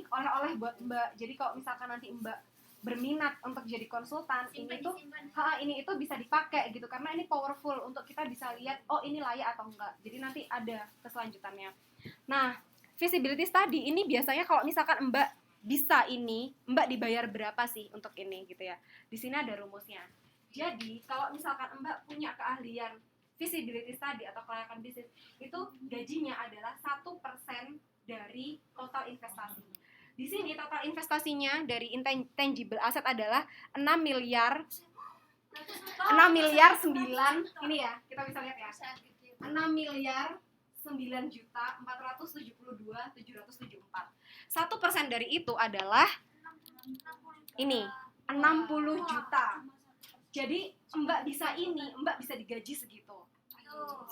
oleh-oleh buat Mbak. Jadi kalau misalkan nanti Mbak berminat untuk jadi konsultan, ini itu bisa dipakai gitu, karena ini powerful untuk kita bisa lihat, oh ini layak atau enggak. Jadi nanti ada keselanjutannya. Nah, feasibility study ini biasanya kalau misalkan Mbak bisa ini, Mbak dibayar berapa sih untuk ini gitu ya. Di sini ada rumusnya. Jadi, kalau misalkan Mbak punya keahlian feasibility study atau kelayakan bisnis, itu gajinya adalah 1% dari total investasi. Di sini total investasinya dari intangible asset adalah 6 miliar 9, ini ya, kita bisa lihat ya. 6 miliar 9.472.774. 1% dari itu adalah ini, 60 juta. Jadi Mbak bisa Mbak bisa digaji segitu.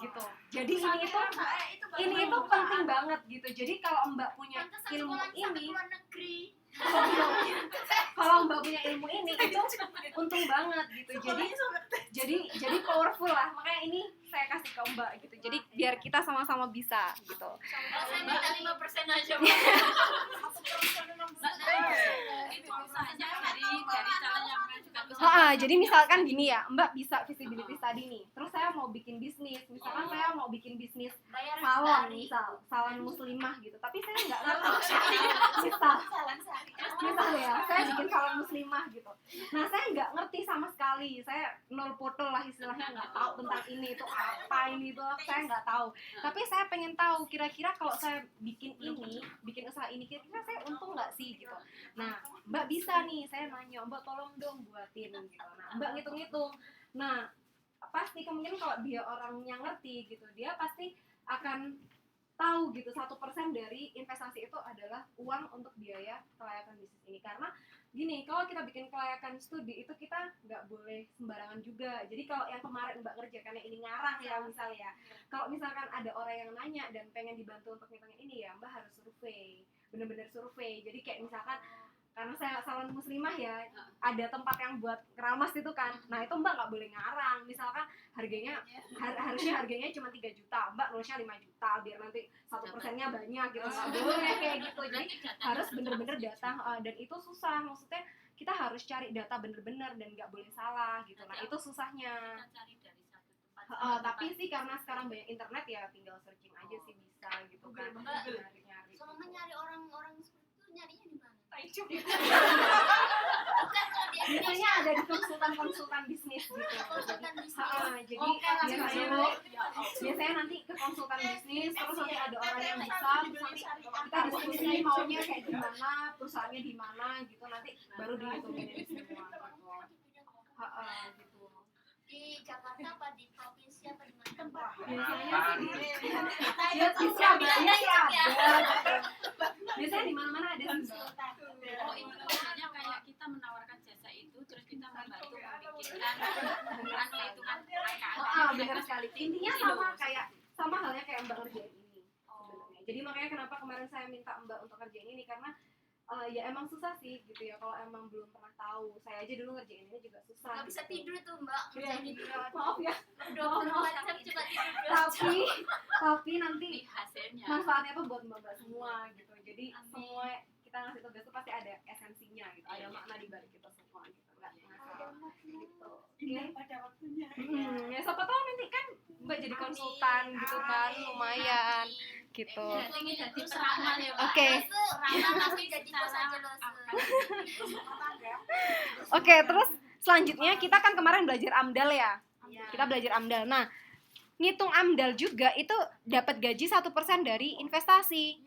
Gitu. Jadi ini itu penting banget gitu. Jadi kalau Mbak punya ilmu ini, kalau Mbak punya ilmu ini itu untung banget gitu. Jadi powerful lah. Makanya ini saya kasih ke Mbak gitu. Jadi biar kita sama-sama bisa gitu. Kalau saya minta 5% aja. Itu usahanya dari calon yang mengajukan usaha. Jadi misalkan gini ya, Mbak bisa visibility study nih. Terus saya mau bikin bisnis, misalkan saya mau bikin bisnis salon, salon muslimah gitu. Tapi saya nggak ngerti. Misal ya, saya bikin salon muslimah gitu. Nah, saya nggak ngerti sama sekali. Saya nol foto lah istilahnya, nggak tahu tentang ini itu apa ini itu, saya nggak tahu. Tapi saya pengen tahu kira-kira kalau saya bikin usaha ini, kira-kira saya untung nggak sih gitu. Nah, Mbak bisa nih, saya nanya, Mbak tolong dong buatin gitu. Nah, Mbak ngitung-ngitung. Nah, pasti kemungkinan kalau dia orangnya ngerti gitu, dia pasti akan tahu gitu 1% dari investasi itu adalah uang untuk biaya kelayakan bisnis ini. Karena gini, kalau kita bikin kelayakan studi itu kita nggak boleh sembarangan juga. Jadi kalau yang kemarin Mbak ngerjakannya ini ngarang ya misalnya, kalau misalkan ada orang yang nanya dan pengen dibantu untuk ngitungin ini ya Mbak harus survei, bener-bener survei. Jadi kayak misalkan karena saya salon muslimah ya, ada tempat yang buat keramas itu kan. Nah itu Mbak nggak boleh ngarang. Misalkan harganya harusnya harganya cuma 3 juta, Mbak nulisnya 5 juta biar nanti 1%-nya banyak gitu. Nggak boleh kayak gitu. Jadi harus bener-bener data, dan itu susah. Maksudnya kita harus cari data bener-bener dan nggak boleh salah gitu. Nah itu susahnya. Kita cari dari satu tempat. Tapi sih karena sekarang banyak internet ya tinggal searching aja sih bisa gitu kan. Nyari-nyari. Selama nyari orang-orang seperti itu nyarinya di mana? Biasanya ada di konsultan bisnis gitu. Jadi biasanya nanti ke konsultan bisnis, terus nanti ada orang yang bisa, terus nanti kita diskusi maunya kayak gimana, perusahaannya di mana gitu, nanti baru dihitungin semua gitu. Di Jakarta apa di provinsi apa di mana? Biasanya sih biasanya di mana-mana ada sih. Oh itu sebenarnya kayak kita menawarkan jasa itu, terus kita membantu membikinkan itu kan Benar sekali. Intinya sama halnya kayak Mbak ngerjain ini sebenarnya. Jadi makanya kenapa kemarin saya minta Mbak untuk ngerjain ini karena ya emang susah sih gitu ya, kalau emang belum pernah tahu. Saya aja dulu ngerjain ini juga susah. Gak bisa tidur tuh Mbak. Maaf ya. Macam coba tidur. Tapi nanti hasilnya. manfaatnya tuh buat Mbak semua gitu. Jadi semua kita ngasih tugas tuh pasti ada esensinya gitu, ada makna di balik kita semua gitu. Nggak masalah gitu. Pada waktunya. Ya siapa tahu nanti kan Mbak jadi konsultan gitu kan, lumayan gitu. Ini jadi peramal ya Pak. Oke. Peramal masih jadi bos aja loh. Oke, terus selanjutnya kita kan kemarin belajar AMDAL ya. Kita belajar AMDAL. Nah, ngitung AMDAL juga itu dapat gaji 1% dari investasi.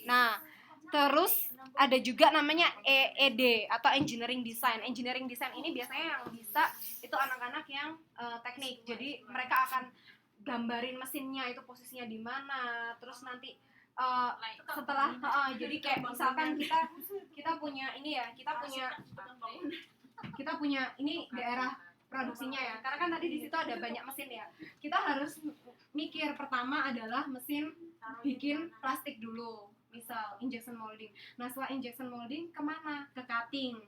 Nah, terus ada juga namanya EED atau Engineering Design. Engineering Design ini biasanya yang bisa itu anak-anak yang teknik. Jadi mereka akan gambarin mesinnya itu posisinya di mana. Terus nanti setelah jadi kayak misalkan kita punya ini ya, kita punya ini daerah produksinya ya. Karena kan tadi di situ ada banyak mesin ya. Kita harus mikir pertama adalah mesin bikin plastik dulu. Misal injection molding. Nah setelah injection molding kemana? Ke cutting,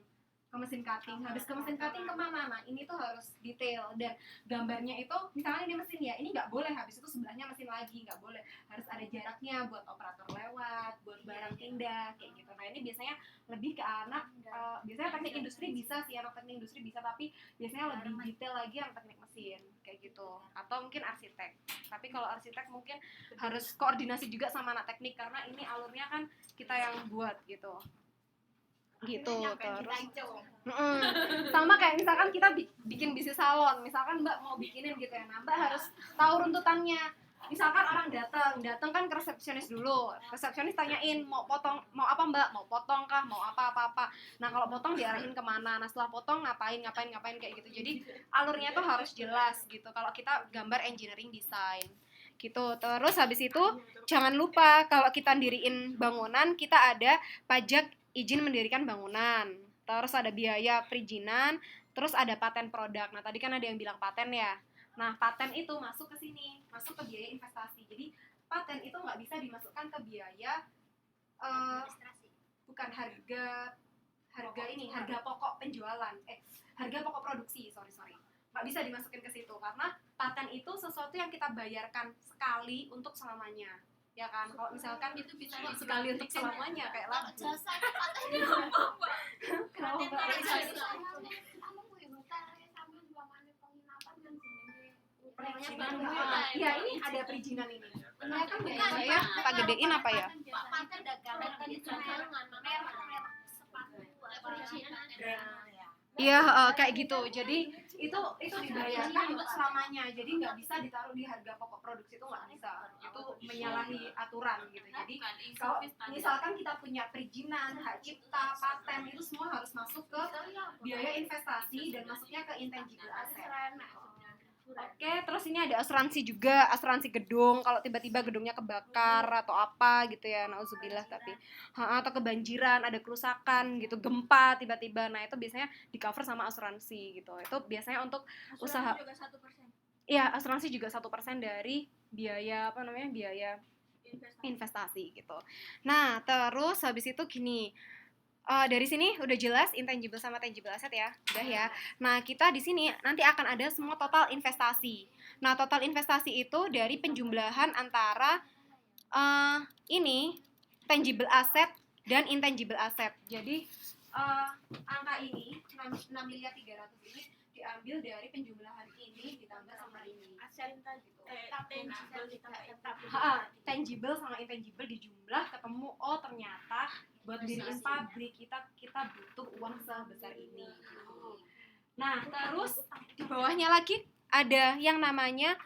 ke mesin cutting. Habis ke mesin cutting kemana? Nah ini tuh harus detail dan gambarnya itu misalnya ini mesin ya, ini nggak boleh habis itu sebelahnya mesin lagi, nggak boleh. Harus ada jaraknya buat operator lewat, buat barang pindah kayak gitu. Nah ini biasanya lebih ke anak, biasanya teknik industri bisa sih, anak teknik industri bisa, tapi biasanya lebih detail lagi yang teknik mesin kayak gitu. Atau mungkin arsitek. Tapi kalau arsitek mungkin harus koordinasi juga sama anak teknik karena ini alurnya kan kita yang buat gitu. Gitu terus. Sama kayak misalkan kita bikin bisnis salon, misalkan Mbak mau bikinin gitu ya. Nah, Mbak harus tahu runtutannya. Misalkan orang datang kan ke resepsionis dulu. Resepsionis tanyain mau apa Mbak? Mau potong kah? Mau apa-apa. Nah, kalau potong diarahin kemana? Nah, setelah potong ngapain kayak gitu. Jadi alurnya tuh harus jelas gitu. Kalau kita gambar engineering design gitu. Terus habis itu jangan lupa kalau kita diriin bangunan, kita ada pajak izin mendirikan bangunan. Terus ada biaya perizinan, terus ada paten produk. Nah, tadi kan ada yang bilang paten ya. Nah, paten itu masuk ke sini, masuk ke biaya investasi. Jadi, paten itu nggak bisa dimasukkan ke biaya bukan harga pokok penjualan. Harga pokok produksi, sorry. Nggak bisa dimasukin ke situ karena paten itu sesuatu yang kita bayarkan sekali untuk selamanya, ya kan? Kalau misalkan Itu bisa sekali untuk selamanya kayak Kalau lagu. jasa itu katanya Kenapa Mbak? Iya, ini ada perizinan ini. Ini kan biaya ya, tak gedein apa ya? Paten dagangan itu merek sepatu Iya, kayak gitu. Jadi itu dibayarkan untuk selamanya. Jadi nggak bisa ditaruh di harga pokok produksi, itu nggak bisa. Itu menyalahi aturan gitu. Jadi kalau misalkan kita punya perizinan, hak cipta, paten, itu semua harus masuk ke biaya investasi dan masuknya ke intangible asset. Oke, terus ini ada asuransi juga, asuransi gedung. Kalau tiba-tiba gedungnya kebakar atau apa gitu ya, nauzubillah, tapi atau kebanjiran, ada kerusakan gitu, gempa tiba-tiba. Nah, itu biasanya di-cover sama asuransi gitu. Itu biasanya untuk usaha. juga 1%. Iya, asuransi juga 1% dari biaya biaya investasi gitu. Nah, terus habis itu gini. Dari sini udah jelas intangible sama tangible asset ya, udah ya. Nah, kita di sini nanti akan ada semua total investasi. Nah, total investasi itu dari penjumlahan antara ini tangible asset dan intangible asset. Jadi angka ini 6.300.000.000 ini diambil dari penjumlahan ini ditambah sama ini. Aset gitu. Tangible sama intangible dijumlah ketemu, oh ternyata buat diriin pabrik kita butuh uang sebesar ini. Nah, terus di bawahnya lagi ada yang namanya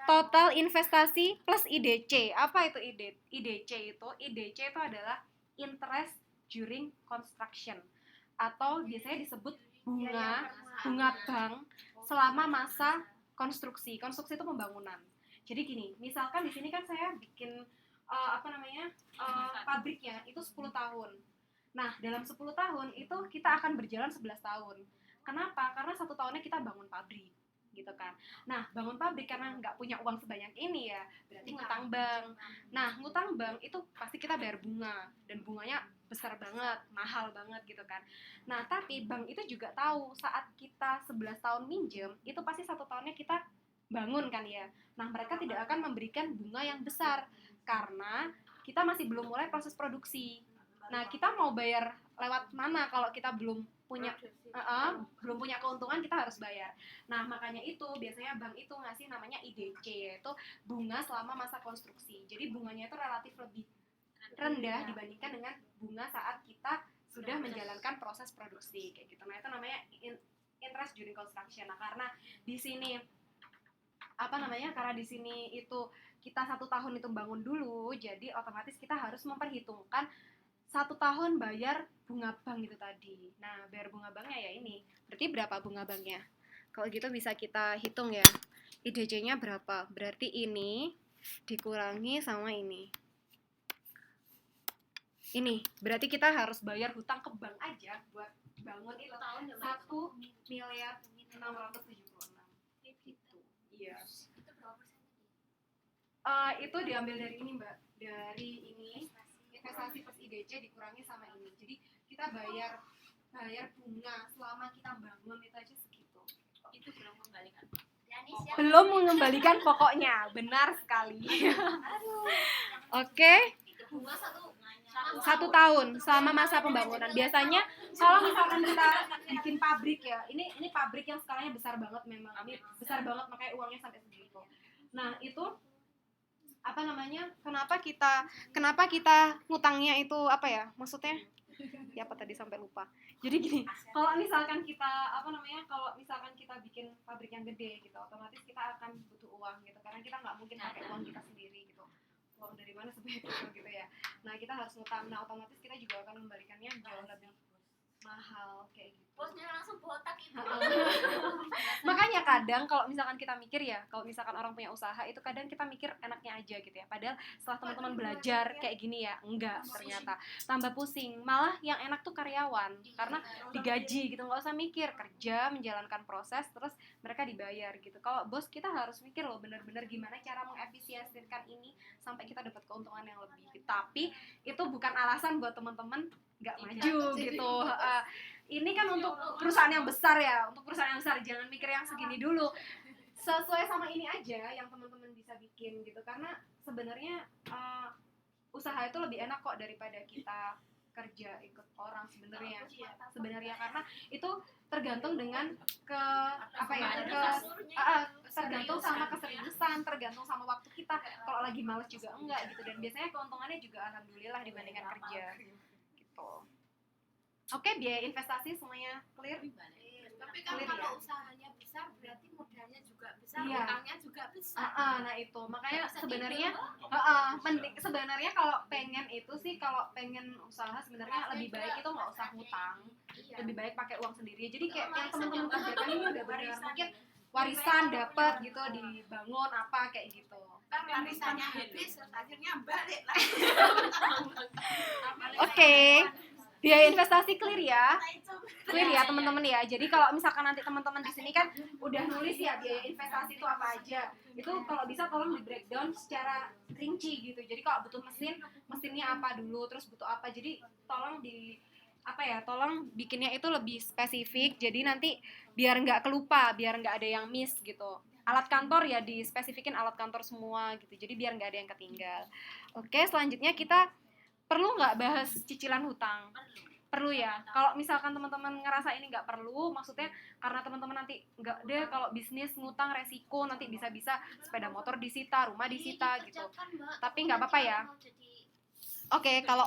total investasi plus IDC. Apa itu IDC itu? IDC itu adalah interest during construction, atau biasanya disebut bunga bank selama masa konstruksi. Konstruksi itu pembangunan. Jadi gini, misalkan di sini kan saya bikin pabriknya itu 10 tahun. Nah, dalam 10 tahun itu kita akan berjalan 11 tahun. Kenapa? Karena 1 tahunnya kita bangun pabrik, gitu kan. Nah, bangun pabrik karena nggak punya uang sebanyak ini ya, berarti ngutang bank. Nah, ngutang bank itu pasti kita bayar bunga, dan bunganya besar banget, mahal banget gitu kan. Nah, tapi bank itu juga tahu saat kita 11 tahun minjem, itu pasti 1 tahunnya kita bangun kan ya. Nah, mereka tidak akan memberikan bunga yang besar karena kita masih belum mulai proses produksi. Nah, kita mau bayar lewat mana kalau kita belum punya keuntungan, kita harus bayar. Nah, makanya itu biasanya bank itu ngasih namanya IDC, yaitu bunga selama masa konstruksi. Jadi bunganya itu relatif lebih rendah dibandingkan dengan bunga saat kita sudah menjalankan proses produksi kayak gitu. Nah, itu namanya interest during construction. Nah, karena di sini karena di sini itu kita 1 tahun itu bangun dulu, jadi otomatis kita harus memperhitungkan 1 tahun bayar bunga bank itu tadi. Nah, bayar bunga banknya ya ini. Berarti berapa bunga banknya? Kalau gitu bisa kita hitung ya. IDC-nya berapa? Berarti ini dikurangi sama ini. Ini, berarti kita harus bayar hutang ke bank aja buat bangun itu 1.676.000.000. Gitu. Iya. Itu diambil dari ini, Mbak. Dari ini investasi plus IDC dikurangi sama ini. Jadi kita bayar bunga selama kita bangun itu aja segitu. Itu belum mengembalikan. Belum mengembalikan pokoknya. Benar sekali. Oke. bunga 1 tahun selama masa pembangunan. Biasanya kalau misalkan kita bikin pabrik ya, ini pabrik yang skalanya besar banget memang. Ini besar banget makanya uangnya sampai segitu. Nah, itu kenapa kita ngutangnya itu apa ya? Maksudnya ya apa tadi sampai lupa. Jadi gini, kalau misalkan kita bikin pabrik yang gede gitu, otomatis kita akan butuh uang gitu, karena kita nggak mungkin pakai uang kita sendiri gitu. Uang dari mana sebanyak itu gitu ya. Nah, kita harus ngutang. Nah, otomatis kita juga akan membalikannya jauh lebih mahal kayak gitu. bosnya langsung botak itu. Makanya kadang kalau misalkan kita mikir ya, kalau misalkan orang punya usaha itu kadang kita mikir enaknya aja gitu ya. Padahal setelah teman-teman belajar kayak gini ya, enggak ternyata. Tambah pusing. Malah yang enak tuh karyawan karena digaji gitu, nggak usah mikir, kerja menjalankan proses terus mereka dibayar gitu. Kalau bos kita harus mikir loh bener-bener gimana cara mengefisiensikan ini sampai kita dapat keuntungan yang lebih. Tapi itu bukan alasan buat teman-teman nggak maju gitu. Ini kan untuk perusahaan yang besar ya, untuk perusahaan yang besar jangan mikir yang segini dulu. sesuai sama ini aja yang teman-teman bisa bikin gitu, karena sebenarnya usaha itu lebih enak kok daripada kita kerja ikut orang sebenarnya karena itu tergantung dengan tergantung sama keseriusan, tergantung sama waktu kita. Kalau lagi males juga enggak gitu, dan biasanya keuntungannya juga alhamdulillah dibandingkan kerja gitu. Oke, biaya investasi semuanya clear. Tapi kalau usahanya besar berarti modalnya juga besar, Iya. utangnya juga besar. Nah itu makanya sebenarnya sebenarnya kalau pengen itu sih, kalau pengen usaha sebenarnya lebih baik itu nggak usah hutang, Iya. lebih baik pakai uang sendiri. Jadi kayak yang teman-teman kerjakan ini udah benar mungkin warisan dapat gitu, dibangun apa kayak gitu. Kan warisannya habis, akhirnya balik lagi. Oke. Biaya investasi clear ya teman-teman ya. Jadi kalau misalkan nanti teman-teman di sini kan udah nulis ya biaya investasi itu apa aja, itu kalau bisa tolong di breakdown secara rinci gitu. Jadi kalau butuh mesinnya apa dulu, terus butuh apa, jadi tolong tolong bikinnya itu lebih spesifik, jadi nanti biar nggak kelupa, biar nggak ada yang miss gitu. Alat kantor ya dispesifikin alat kantor semua gitu, jadi biar nggak ada yang ketinggal. Oke, selanjutnya kita perlu nggak bahas cicilan hutang? Perlu ya. Kalau misalkan teman-teman ngerasa ini nggak perlu, maksudnya karena teman-teman nanti nggak deh, kalau bisnis ngutang resiko, nanti bisa-bisa sepeda motor disita, rumah disita gitu. Tapi nggak apa-apa ya. Oke, kalau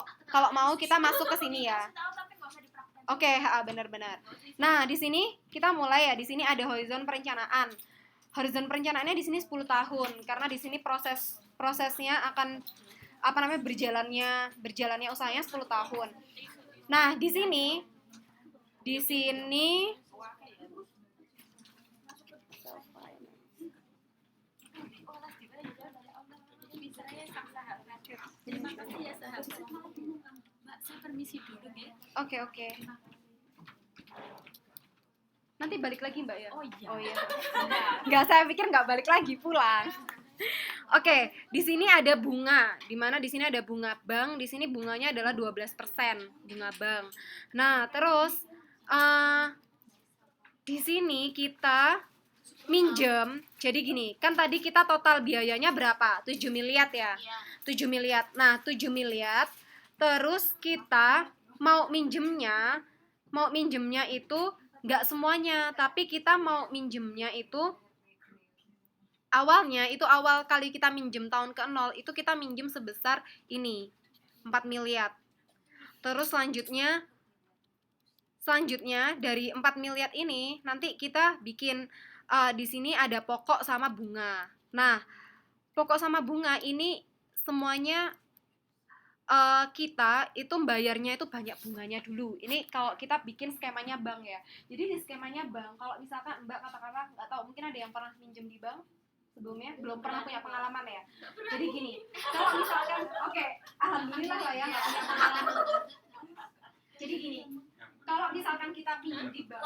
mau kita masuk ke sini ya. Oke, benar-benar. Nah, di sini kita mulai ya. Di sini ada horizon perencanaan. Horizon perencanaannya di sini 10 tahun karena di sini prosesnya akan berjalannya usahanya 10 tahun. Nah, di sini Terima kasih ya sahabat. Mbak, saya permisi dulu ya. Oke. Nanti balik lagi Mbak ya? Oh iya. Nggak, saya pikir nggak balik lagi, pulang. Oke, di sini ada bunga, di mana di sini ada bunga bank, di sini bunganya adalah 12% bunga bank. Nah, terus di sini kita minjem, jadi gini, kan tadi kita total biayanya berapa? 7 miliar ya? 7 miliar. Nah, 7 miliar, terus kita mau minjemnya itu nggak semuanya, tapi kita mau minjemnya itu awalnya, itu awal kali kita minjem tahun ke-0 itu kita minjem sebesar ini 4 miliar. Terus selanjutnya dari 4 miliar ini nanti kita bikin di sini ada pokok sama bunga. Nah, pokok sama bunga ini semuanya kita itu bayarnya itu banyak bunganya dulu. Ini kalau kita bikin skemanya bank ya. Jadi di skemanya bank, kalau misalkan Mbak katakanlah nggak tahu, mungkin ada yang pernah minjem di bank sebelumnya, belum pernah punya pengalaman ya. Jadi gini, kalau misalkan alhamdulillah lah ya nggak punya pengalaman. Jadi gini, kalau misalkan kita pinjam di bank,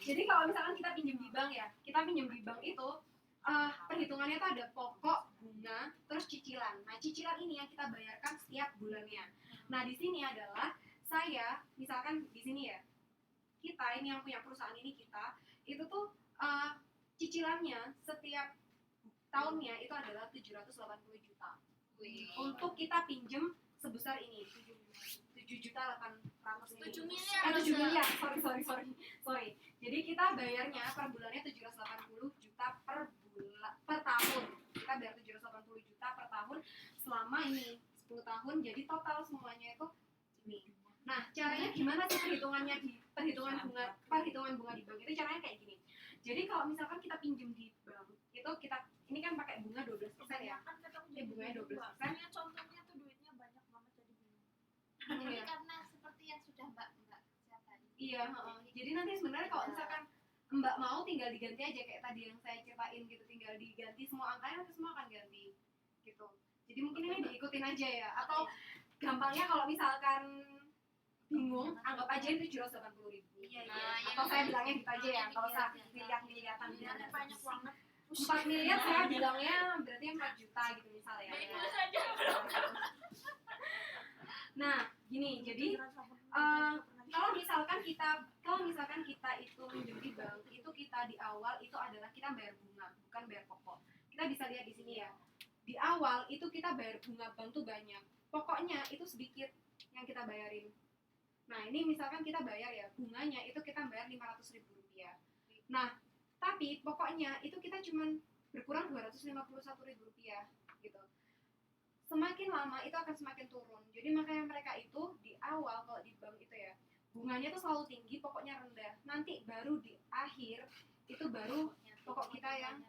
jadi kalau misalkan kita pinjam di bank ya, kita pinjam di bank itu perhitungannya itu ada pokok, bunga, terus cicilan. Nah, cicilan ini yang kita bayarkan setiap bulannya. Nah, di sini adalah saya, misalkan di sini ya, kita ini yang punya perusahaan ini, kita itu tuh cicilannya setiap tahunnya itu adalah 780 juta. Untuk kita pinjem sebesar ini, 7.800.000. 7 miliar. Sorry. Jadi kita bayarnya per bulannya 780 juta per tahun. Kita bayar 780 juta per tahun selama ini 10 tahun. Jadi total semuanya itu ini. Nah, caranya gimana sih perhitungan bunga di bank itu caranya kayak gini. Jadi kalau misalkan kita pinjem di bank, itu ini kan pakai bunga 12% ya. Ini bunganya 12%. Contohnya tuh duitnya banyak banget jadi bingung. Jadi karena seperti yang sudah Mbak ceritakan. Iya, jadi nanti sebenarnya kalau misalkan Mbak mau tinggal diganti aja kayak tadi yang saya ceritain gitu, tinggal diganti semua angkanya, nanti semua akan ganti gitu. Jadi mungkin ini diikutin aja ya, atau gampangnya kalau misalkan bingung, anggap aja itu 780.000. Atau saya bilangnya gitu aja ya, kalau usah lihat-lihatan. Banyak banget. 4 miliar saya bilangnya berarti 4 juta gitu misalnya. Nah, gini, jadi kalau misalkan kita itu minjem di bank, itu kita di awal itu adalah kita bayar bunga, bukan bayar pokok. Kita bisa lihat di sini ya. Di awal itu kita bayar bunga bank tuh banyak. Pokoknya itu sedikit yang kita bayarin. Nah, ini misalkan kita bayar ya, bunganya itu kita bayar Rp500.000. Nah, tapi pokoknya itu kita cuman berkurang Rp251.000 gitu. Semakin lama itu akan semakin turun. Jadi makanya mereka itu di awal kalau di bank itu ya, bunganya tuh selalu tinggi, pokoknya rendah. Nanti baru di akhir itu baru pokok kita yang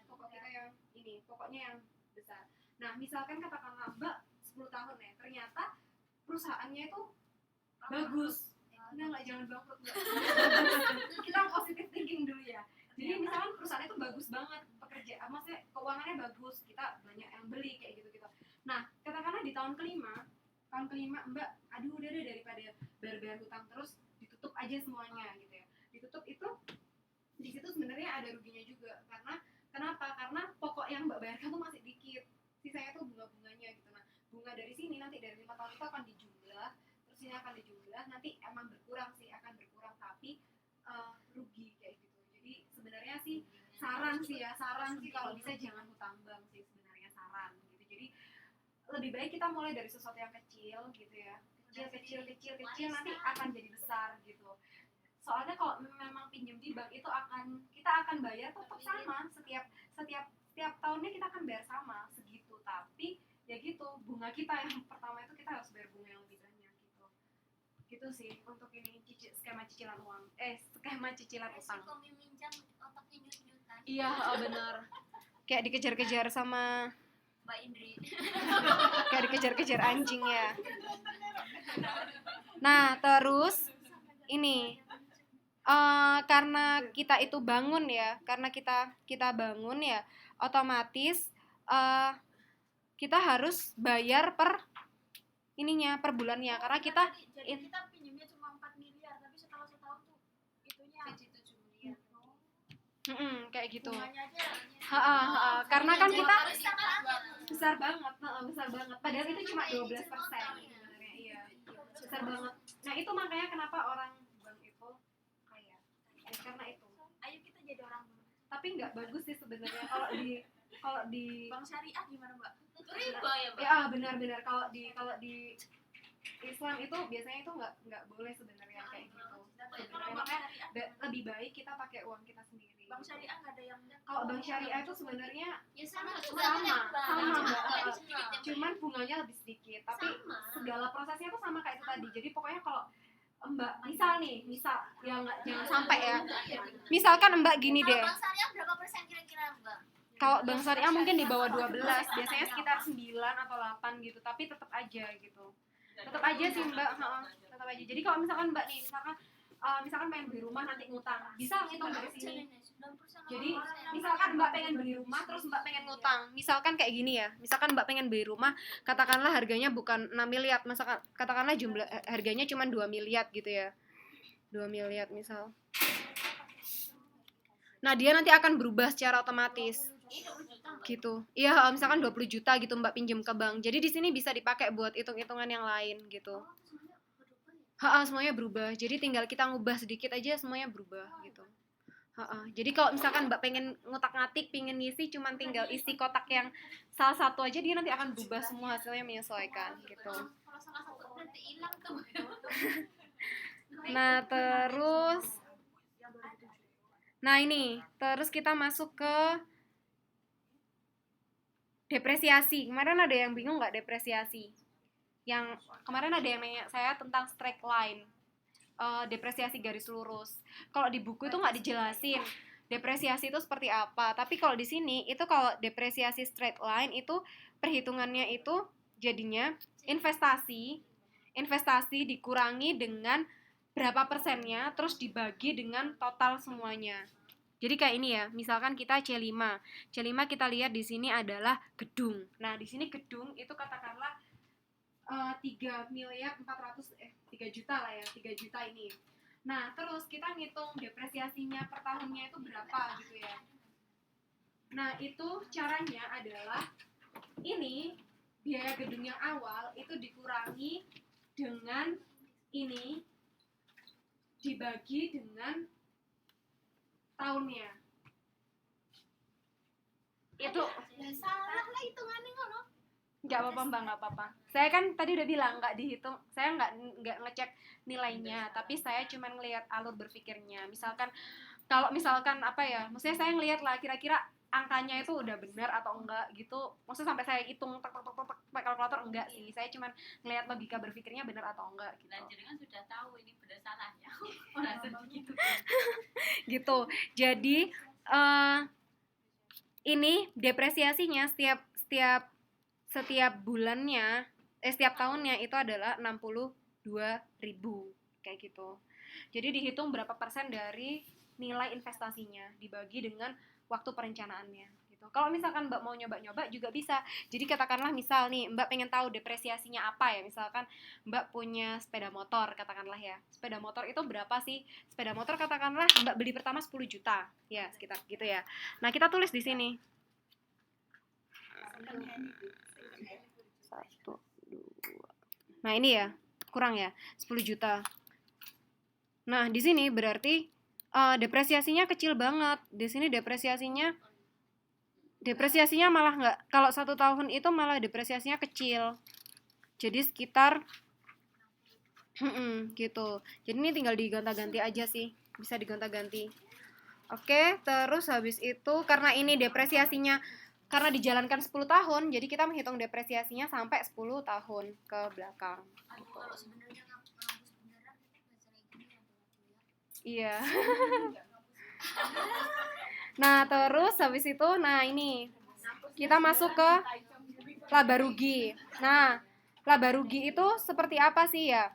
ini, pokoknya yang besar. Nah, misalkan katakanlah Mbak 10 tahun ya, ternyata perusahaannya itu bagus. Enggak, jangan bangkrut Mbak. Kita positive thinking dulu ya. Jadi misalkan perusahaan itu bagus banget, maksudnya keuangannya bagus, kita banyak yang beli kayak gitu-gitu. Nah, katakanlah di tahun kelima Mbak, aduh udah deh daripada bayar hutang terus, ditutup aja semuanya gitu ya. Ditutup itu di situ sebenarnya ada ruginya juga, karena kenapa? Karena pokok yang Mbak bayarkan tuh masih dikit, sisanya tuh bunga-bunganya gitu. Nah, bunga dari sini nanti dari 5 tahun itu akan dijumlah, terus ini akan dijumlah, nanti emang berkurang tapi rugi kayak gitu. Jadi sebenarnya sih saran sih kalau bisa jangan hutang bank sih sebenarnya, saran gitu. Jadi lebih baik kita mulai dari sesuatu yang kecil gitu ya, kecil nanti akan jadi besar gitu. Soalnya kalau memang pinjam di bank itu kita akan bayar tetap sama setiap tahunnya kita akan bayar sama segitu, tapi ya gitu, bunga kita yang pertama itu kita harus bayar bunga yang lebih banyak gitu sih untuk ini skema cicilan utang. Iya, benar. Kayak dikejar-kejar sama Mbak Indri. Kayak dikejar-kejar anjing ya. Nah, terus ini karena kita itu bangun ya, otomatis kita harus bayar per bulannya, karena kita pinjamnya cuma 4 miliar, tapi setelah setahun tuh itunya Jadi 7 miliar. kayak gitu. bunganya aja Karena kan kita besar besar banget. Padahal itu cuma 12% sebenarnya, iya. Besar banget. Nah, itu makanya kenapa orang bank itu kaya. Ya, karena itu. ayo kita jadi orang bank. Tapi nggak bagus sih sebenarnya kalau di Bank syariah gimana Mbak? riba ya, Mbak. ya benar kalau di Islam itu biasanya itu nggak boleh sebenarnya kayak gitu. Sebenarnya makanya lebih baik kita pakai uang kita sendiri. Bank syariah nggak ada yang Kalau bank syariah itu sebenarnya Ya sama, Mbak. Cuman bunganya lebih sedikit, tapi segala prosesnya tuh sama kayak itu tadi. Jadi pokoknya kalau Mbak misal ya jangan sampai ya. Misalkan Mbak gini deh. Bank syariah berapa persen kira-kira Mbak? Kalau bank syariah mungkin di bawah 12, biasanya sekitar 9 atau 8 gitu, tapi tetap aja gitu. Tetap aja sih Mbak, tetap aja. Jadi kalau misalkan Mbak nih, misalkan pengen beli rumah nanti ngutang, bisa ngitung dari sini. Jadi misalkan Mbak pengen beli rumah terus Mbak pengen ngutang, misalkan kayak gini ya, misalkan Mbak pengen beli rumah, katakanlah harganya bukan 6 miliar, katakanlah jumlah harganya cuma 2 miliar gitu ya, 2 miliar misal. Nah, dia nanti akan berubah secara otomatis gitu. Iya, misalkan 20 juta gitu Mbak pinjam ke bank. Jadi di sini bisa dipakai buat hitung-hitungan yang lain gitu. Semuanya berubah. Jadi tinggal kita ngubah sedikit aja semuanya berubah gitu. Jadi kalau misalkan Mbak pengen ngutak-ngatik, pengen ngisi, cuman tinggal isi kotak yang salah satu aja, dia nanti akan berubah semua, hasilnya menyesuaikan gitu. Kalau salah satu nanti hilang tuh. Nah, terus kita masuk ke depresiasi. Kemarin ada yang bingung nggak depresiasi? Kemarin ada yang nanya saya tentang straight line, depresiasi garis lurus. Kalau di buku itu nggak dijelasin depresiasi itu seperti apa. Tapi kalau di sini itu kalau depresiasi straight line itu perhitungannya itu jadinya investasi dikurangi dengan berapa persennya, terus dibagi dengan total semuanya. Jadi kayak ini ya, misalkan kita C5 kita lihat di sini adalah gedung. Nah, di sini gedung itu katakanlah 3 juta lah ya, 3 juta ini. Nah, terus kita ngitung depresiasinya per tahunnya itu berapa gitu ya. Nah, itu caranya adalah ini biaya gedung yang awal itu dikurangi dengan ini dibagi dengan tahunnya. Itu Ya salah lah hitungannya ngono. nggak apa-apa Mbak, nggak apa-apa. Saya kan tadi udah bilang nggak dihitung, saya nggak ngecek nilainya, tapi saya cuma ngelihat alur berpikirnya. Misalkan kalau misalkan apa ya, maksudnya saya ngelihat lah kira-kira angkanya itu udah benar atau enggak gitu. Maksudnya sampai saya hitung tek tek tek tek pakai kalkulator enggak sih. Saya cuma ngelihat logika berpikirnya benar atau enggak gitu. Dan jenengan sudah tahu ini benar salahnya. Orang sedikit. Gitu. Jadi ini depresiasinya setiap bulannya, setiap tahunnya itu adalah 62.000 kayak gitu. Jadi dihitung berapa persen dari nilai investasinya dibagi dengan waktu perencanaannya gitu. Kalau misalkan Mbak mau nyoba-nyoba juga bisa. Jadi katakanlah misal nih Mbak pengen tahu depresiasinya apa ya. Misalkan Mbak punya sepeda motor katakanlah ya. Sepeda motor itu berapa sih? Sepeda motor katakanlah Mbak beli pertama 10 juta. Ya, sekitar gitu ya. Nah, kita tulis di sini. 1, 2. Nah, ini ya. Kurang ya. 10 juta. Nah, di sini berarti depresiasinya kecil banget. Di sini depresiasinya malah nggak, kalau 1 tahun itu malah depresiasinya kecil. Jadi sekitar gitu. Jadi ini tinggal digonta-ganti aja sih. Bisa digonta-ganti. Oke, terus habis itu karena ini depresiasinya karena dijalankan 10 tahun, jadi kita menghitung depresiasinya sampai 10 tahun ke belakang. Kalau sebenarnya kampus beneran itu bahasa gini ya. Iya. Nah, terus habis itu, nah ini kita masuk ke laba rugi. Nah, laba rugi itu seperti apa sih ya?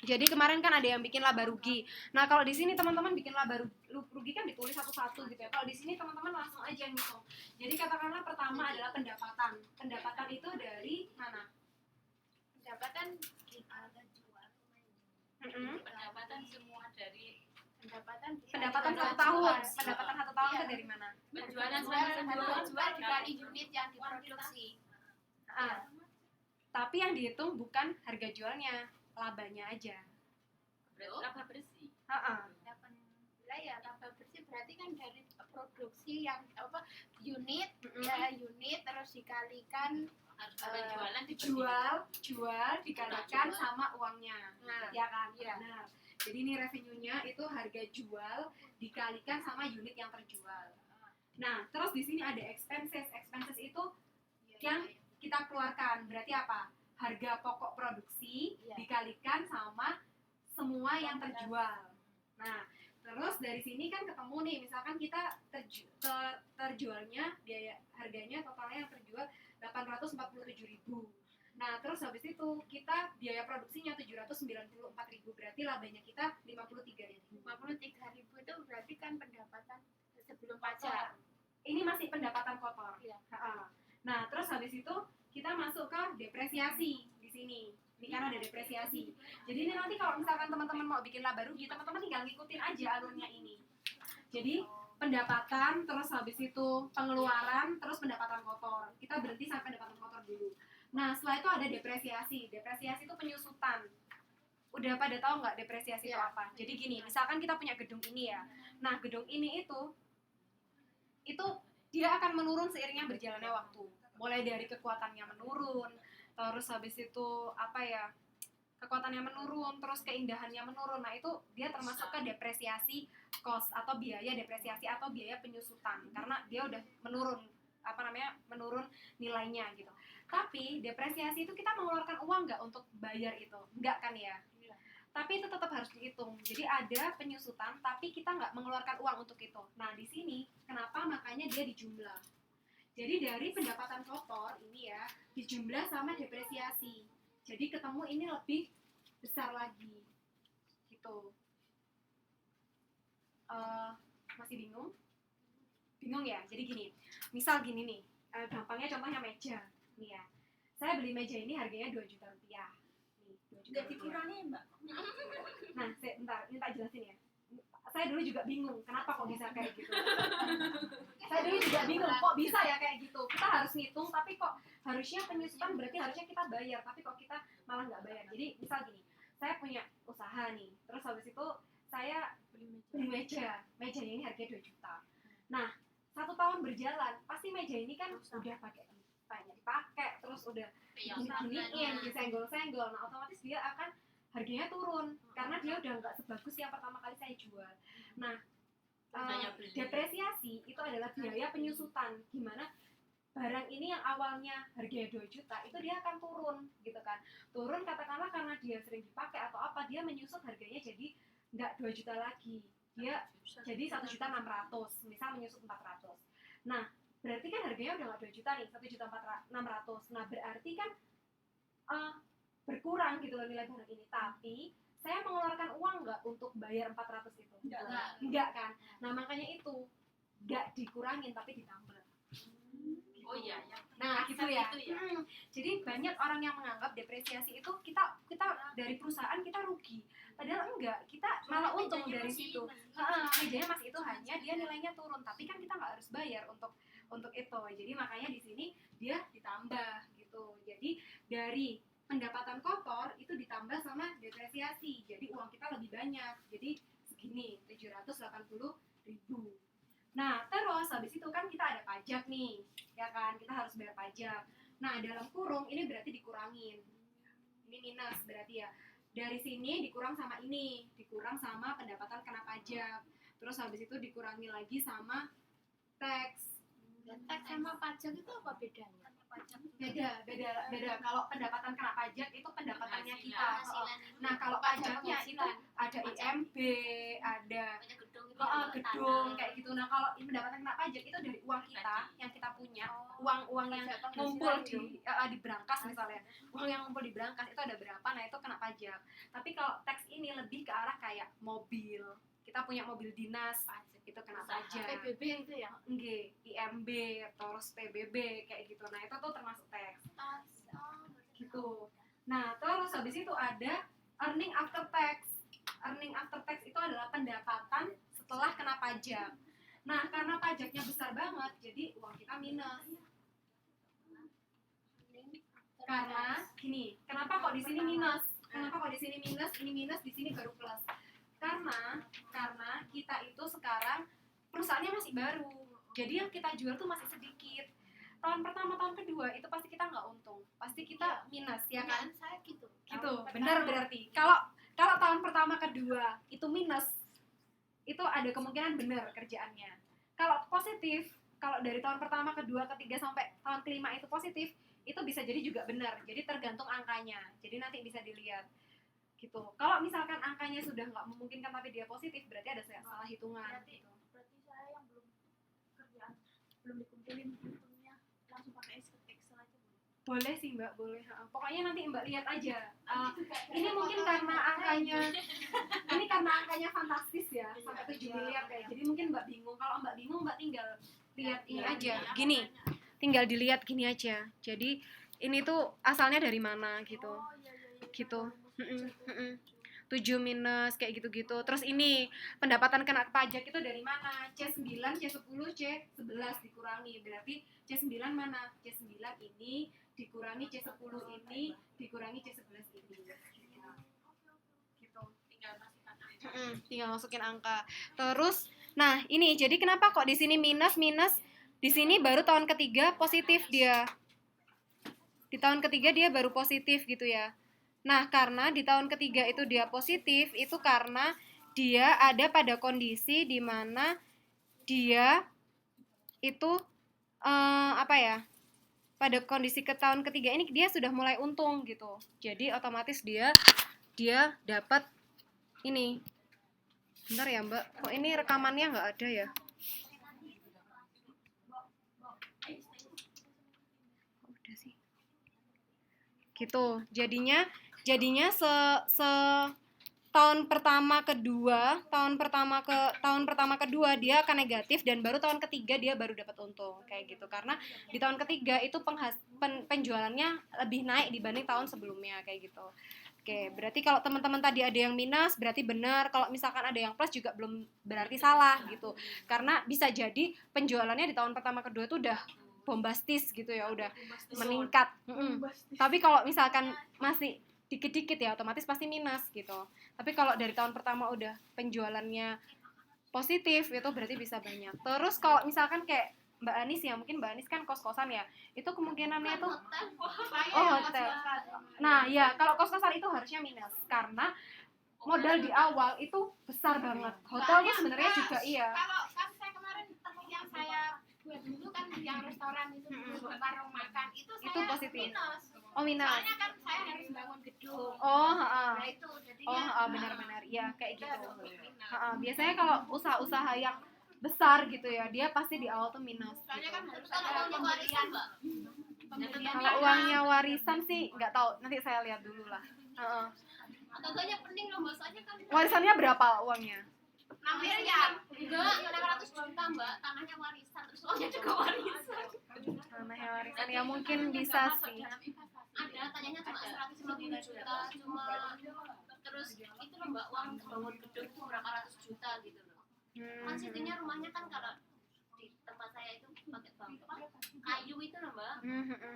Jadi kemarin kan ada yang bikin laba rugi. Nah, kalau di sini teman-teman bikin laba rugi kan ditulis satu-satu gitu ya. Kalau di sini teman-teman langsung aja ngitung. Jadi katakanlah pertama adalah pendapatan. Pendapatan itu dari mana? Pendapatan ada jual. Pendapatan semua dari Pendapatan 1 tahun. Pendapatan 1 tahun itu dari mana? penjualan Jual dikali unit yang diproduksi. Tapi yang dihitung bukan harga jualnya, labanya aja. laba bersih. Laba bersih berarti kan dari produksi yang apa unit ya unit terus dikalikan Penjualan jual dikalikan sama uangnya. Nah, Ya kan? iya. Benar. Jadi ini revenue-nya itu harga jual dikalikan sama unit yang terjual. Nah, terus di sini ada expenses. Expenses itu yang kita keluarkan. Berarti apa? Harga pokok produksi dikalikan sama semua yang terjual. Nah, terus dari sini kan ketemu nih, misalkan kita terjualnya biaya harganya totalnya yang terjual 847.000. Nah, terus habis itu kita biaya produksinya 794.000, berarti labanya kita 53.000. 53.000 itu berarti kan pendapatan sebelum pajak. Ini masih pendapatan kotor. Iya. Nah, terus habis itu kita masuk ke depresiasi di sini. Ini kan ada depresiasi. Jadi ini nanti kalau misalkan teman-teman mau bikin laba rugi, teman-teman tinggal ngikutin aja alurnya ini. Jadi pendapatan, terus habis itu pengeluaran, terus pendapatan kotor. Kita berhenti sampai pendapatan kotor dulu. Nah, setelah itu ada depresiasi. Depresiasi itu penyusutan. Udah pada tahu nggak depresiasi itu apa? Jadi gini, misalkan kita punya gedung ini ya. Nah, gedung ini itu dia akan menurun seiringnya berjalannya waktu. Mulai dari kekuatannya menurun, terus habis itu apa ya? Kekuatannya menurun, terus keindahannya menurun. Nah, itu dia termasuk ke depresiasi cost atau biaya depresiasi atau biaya penyusutan karena dia udah menurun menurun nilainya gitu. Tapi depresiasi itu kita mengeluarkan uang nggak untuk bayar itu? Nggak kan ya? Tapi itu tetap harus dihitung. Jadi ada penyusutan, tapi kita nggak mengeluarkan uang untuk itu. Nah, di sini kenapa makanya dia dijumlah. Jadi dari pendapatan kotor ini ya dijumlah sama depresiasi. Jadi ketemu ini lebih besar lagi, gitu. Masih bingung? Bingung ya? Jadi gini, misal gini nih, gampangnya contohnya meja, nih ya. Saya beli meja ini harganya 2 juta rupiah. Nih, 2 juta Nggak rupiah. dikurangi Mbak. Nah, bentar, ini tak jelasin ya. Saya dulu juga bingung, kenapa kok bisa kayak gitu. Saya dulu juga bingung, kok bisa ya kayak gitu. Kita harus ngitung, tapi kok harusnya penyusutan berarti harusnya kita bayar, tapi kok kita malah nggak bayar. Jadi misal gini, saya punya usaha nih, terus habis itu saya beli mejanya ini harganya 2 juta. Nah 1 tahun berjalan pasti meja ini kan udah banyak dipakai, terus udah gini-giniin, disenggol-senggol, nah otomatis dia akan harganya turun karena dia udah nggak sebagus yang pertama kali saya jual. Nah depresiasi itu adalah biaya penyusutan, gimana barang ini yang awalnya harganya 2 juta itu dia akan turun gitu kan, turun katakanlah karena dia sering dipakai atau apa, dia menyusut harganya jadi nggak 2 juta lagi, dia jadi 1.600.000, misal menyusut 400. Nah berarti kan harganya udah nggak 2 juta nih, 1.600.000. Nah berarti kan berkurang gitu loh nilai barang ini, tapi saya mengeluarkan uang nggak untuk bayar 400 itu? Enggak kan. Nah makanya itu nggak dikurangin tapi ditambah. Oh iya ya. Nah gitu ya. Jadi banyak orang yang menganggap depresiasi itu kita dari perusahaan kita rugi, padahal enggak, kita malah untung dari situ. Mejanya masih itu, hanya dia nilainya turun, tapi kan kita nggak harus bayar untuk itu. Jadi makanya di sini dia ditambah gitu. Jadi dari pendapatan kotor itu ditambah sama depresiasi, jadi uang kita lebih banyak, jadi segini 780.000. Nah terus habis itu kan kita ada pajak nih, ya kan, kita harus bayar pajak. Nah dalam kurung ini berarti dikurangin, ini minus berarti ya, dari sini dikurang sama ini, dikurang sama pendapatan kena pajak, terus habis itu dikurangi lagi sama tax. Tax sama pajak itu apa bedanya? Beda. Kalau pendapatan kena pajak itu pendapatannya kita. Nah kalau pajaknya itu ada IMB, ada gedung kayak gitu. Nah kalau pendapatan kena pajak itu dari uang kita yang kita punya, uang yang ngumpul di brankas misalnya, uang yang ngumpul di brankas itu ada berapa, nah itu kena pajak. Tapi kalau tax ini lebih ke arah kayak mobil, kita punya mobil dinas itu kena pajak. PBB itu ya? Enggak, IMB terus PBB kayak gitu. Nah itu tuh termasuk tax gitu. Nah terus habis itu ada earning after tax. Earning after tax itu adalah pendapatan setelah kena pajak. Nah karena pajaknya besar banget, jadi uang kita minus. Karena gini, kenapa kok di sini minus? Kenapa kok di sini minus? Ini minus, di sini baru plus. Karena kita itu sekarang perusahaannya masih baru, jadi yang kita jual tuh masih sedikit. Tahun pertama, tahun kedua itu pasti kita nggak untung, pasti kita minus, ya kan? Saya gitu. Benar berarti. Kalau tahun pertama kedua itu minus, itu ada kemungkinan benar kerjaannya. Kalau positif, kalau dari tahun pertama, kedua, ketiga sampai tahun kelima itu positif, itu bisa jadi juga benar. Jadi tergantung angkanya. Jadi nanti bisa dilihat. Gitu. Kalau misalkan angkanya sudah nggak memungkinkan tapi dia positif, berarti ada salah hitungan. Berarti saya yang belum dikumpulin hitungnya langsung pakai Excel aja boleh sih Mbak, boleh. Pokoknya nanti Mbak lihat aja. Ini mungkin karena angkanya fantastis ya, sampai 7 miliar kayak. Jadi mungkin Mbak bingung. Kalau Mbak bingung, Mbak tinggal lihat ini aja. Gini, tinggal dilihat gini aja. Jadi ini tuh asalnya dari mana gitu. Gitu. 7 minus kayak gitu-gitu. Terus ini pendapatan kena pajak itu dari mana? C9, C10, C11 dikurangi. Berarti C9 mana? C9 ini dikurangi C10 ini dikurangi C11 ini. Gitu. Tinggal masukin angka. Terus nah, ini jadi kenapa kok di sini minus? Di sini baru tahun ketiga positif dia. Di tahun ketiga dia baru positif gitu ya. Nah, karena di tahun ketiga itu dia positif, itu karena dia ada pada kondisi di mana dia itu pada kondisi ke tahun ketiga ini dia sudah mulai untung gitu. Jadi otomatis dia dapat ini. Bentar ya Mbak, kok ini rekamannya nggak ada ya? Udah sih. Gitu. Jadinya tahun pertama kedua dia akan negatif, dan baru tahun ketiga dia baru dapat untung kayak gitu, karena di tahun ketiga itu penjualannya lebih naik dibanding tahun sebelumnya kayak gitu. Oke, berarti kalau teman-teman tadi ada yang minus berarti benar, kalau misalkan ada yang plus juga belum berarti salah gitu, karena bisa jadi penjualannya di tahun pertama kedua itu udah bombastis gitu ya, udah meningkat. Tapi kalau misalkan masih dikit-dikit ya otomatis pasti minus gitu. Tapi kalau dari tahun pertama udah penjualannya positif itu berarti bisa banyak. Terus kalau misalkan kayak Mbak Anis ya, mungkin Mbak Anis kan kos-kosan ya, itu kemungkinannya tuh hotel. Nah ya kalau kos-kosan itu harusnya minus karena modal di awal itu besar banget. Hotel tuh sebenarnya juga iya. Kalau kan saya kemarin yang saya buat dulu kan yang restoran itu warung makan itu saya positif. minus. Oh minus. Soalnya kan saya harus bangun gedung. Oh, Nah itu jadinya benar-benar. Iya kayak kita gitu. harus minus. Biasanya kalau usaha-usaha yang besar gitu ya, dia pasti di awal tuh minus. Soalnya Gitu. kan harus ada pembelian, Kalau uangnya warisan sih nggak tahu, nanti saya lihat dulu lah. Contohnya penting loh Mbak, soalnya kan Warisannya berapa uangnya? 6 miliar. enggak 500 juta Mbak, tanahnya warisan, terus uangnya juga warisan. Tanahnya warisan ya mungkin bisa sih. Ada, tanyanya cuma 150 juta, cuma terus itu loh Mbak, uang bangun gedung itu berapa ratus juta gitu loh. Kan situnya rumahnya kan kalau di tempat saya itu pakai kayu itu loh Mbak,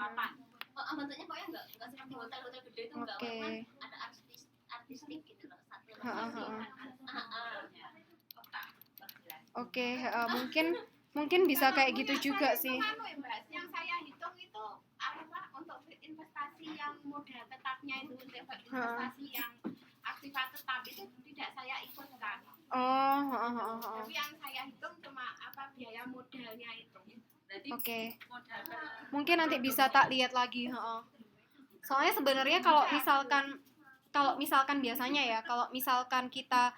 papan. Bentuknya pokoknya enggak seperti hotel-hotel gede itu enggak, kan ada artistik gitu loh, satu mungkin bisa kayak gitu juga sih. Yang saya hitung itu apa untuk investasi yang modal tetapnya itu investasi yang aktiva tetap itu tidak saya ikutkan. Tapi yang saya hitung cuma apa biaya modalnya itu. Oke. Mungkin nanti bisa tak lihat lagi. Soalnya sebenarnya kalau misalkan biasanya ya, kalau misalkan kita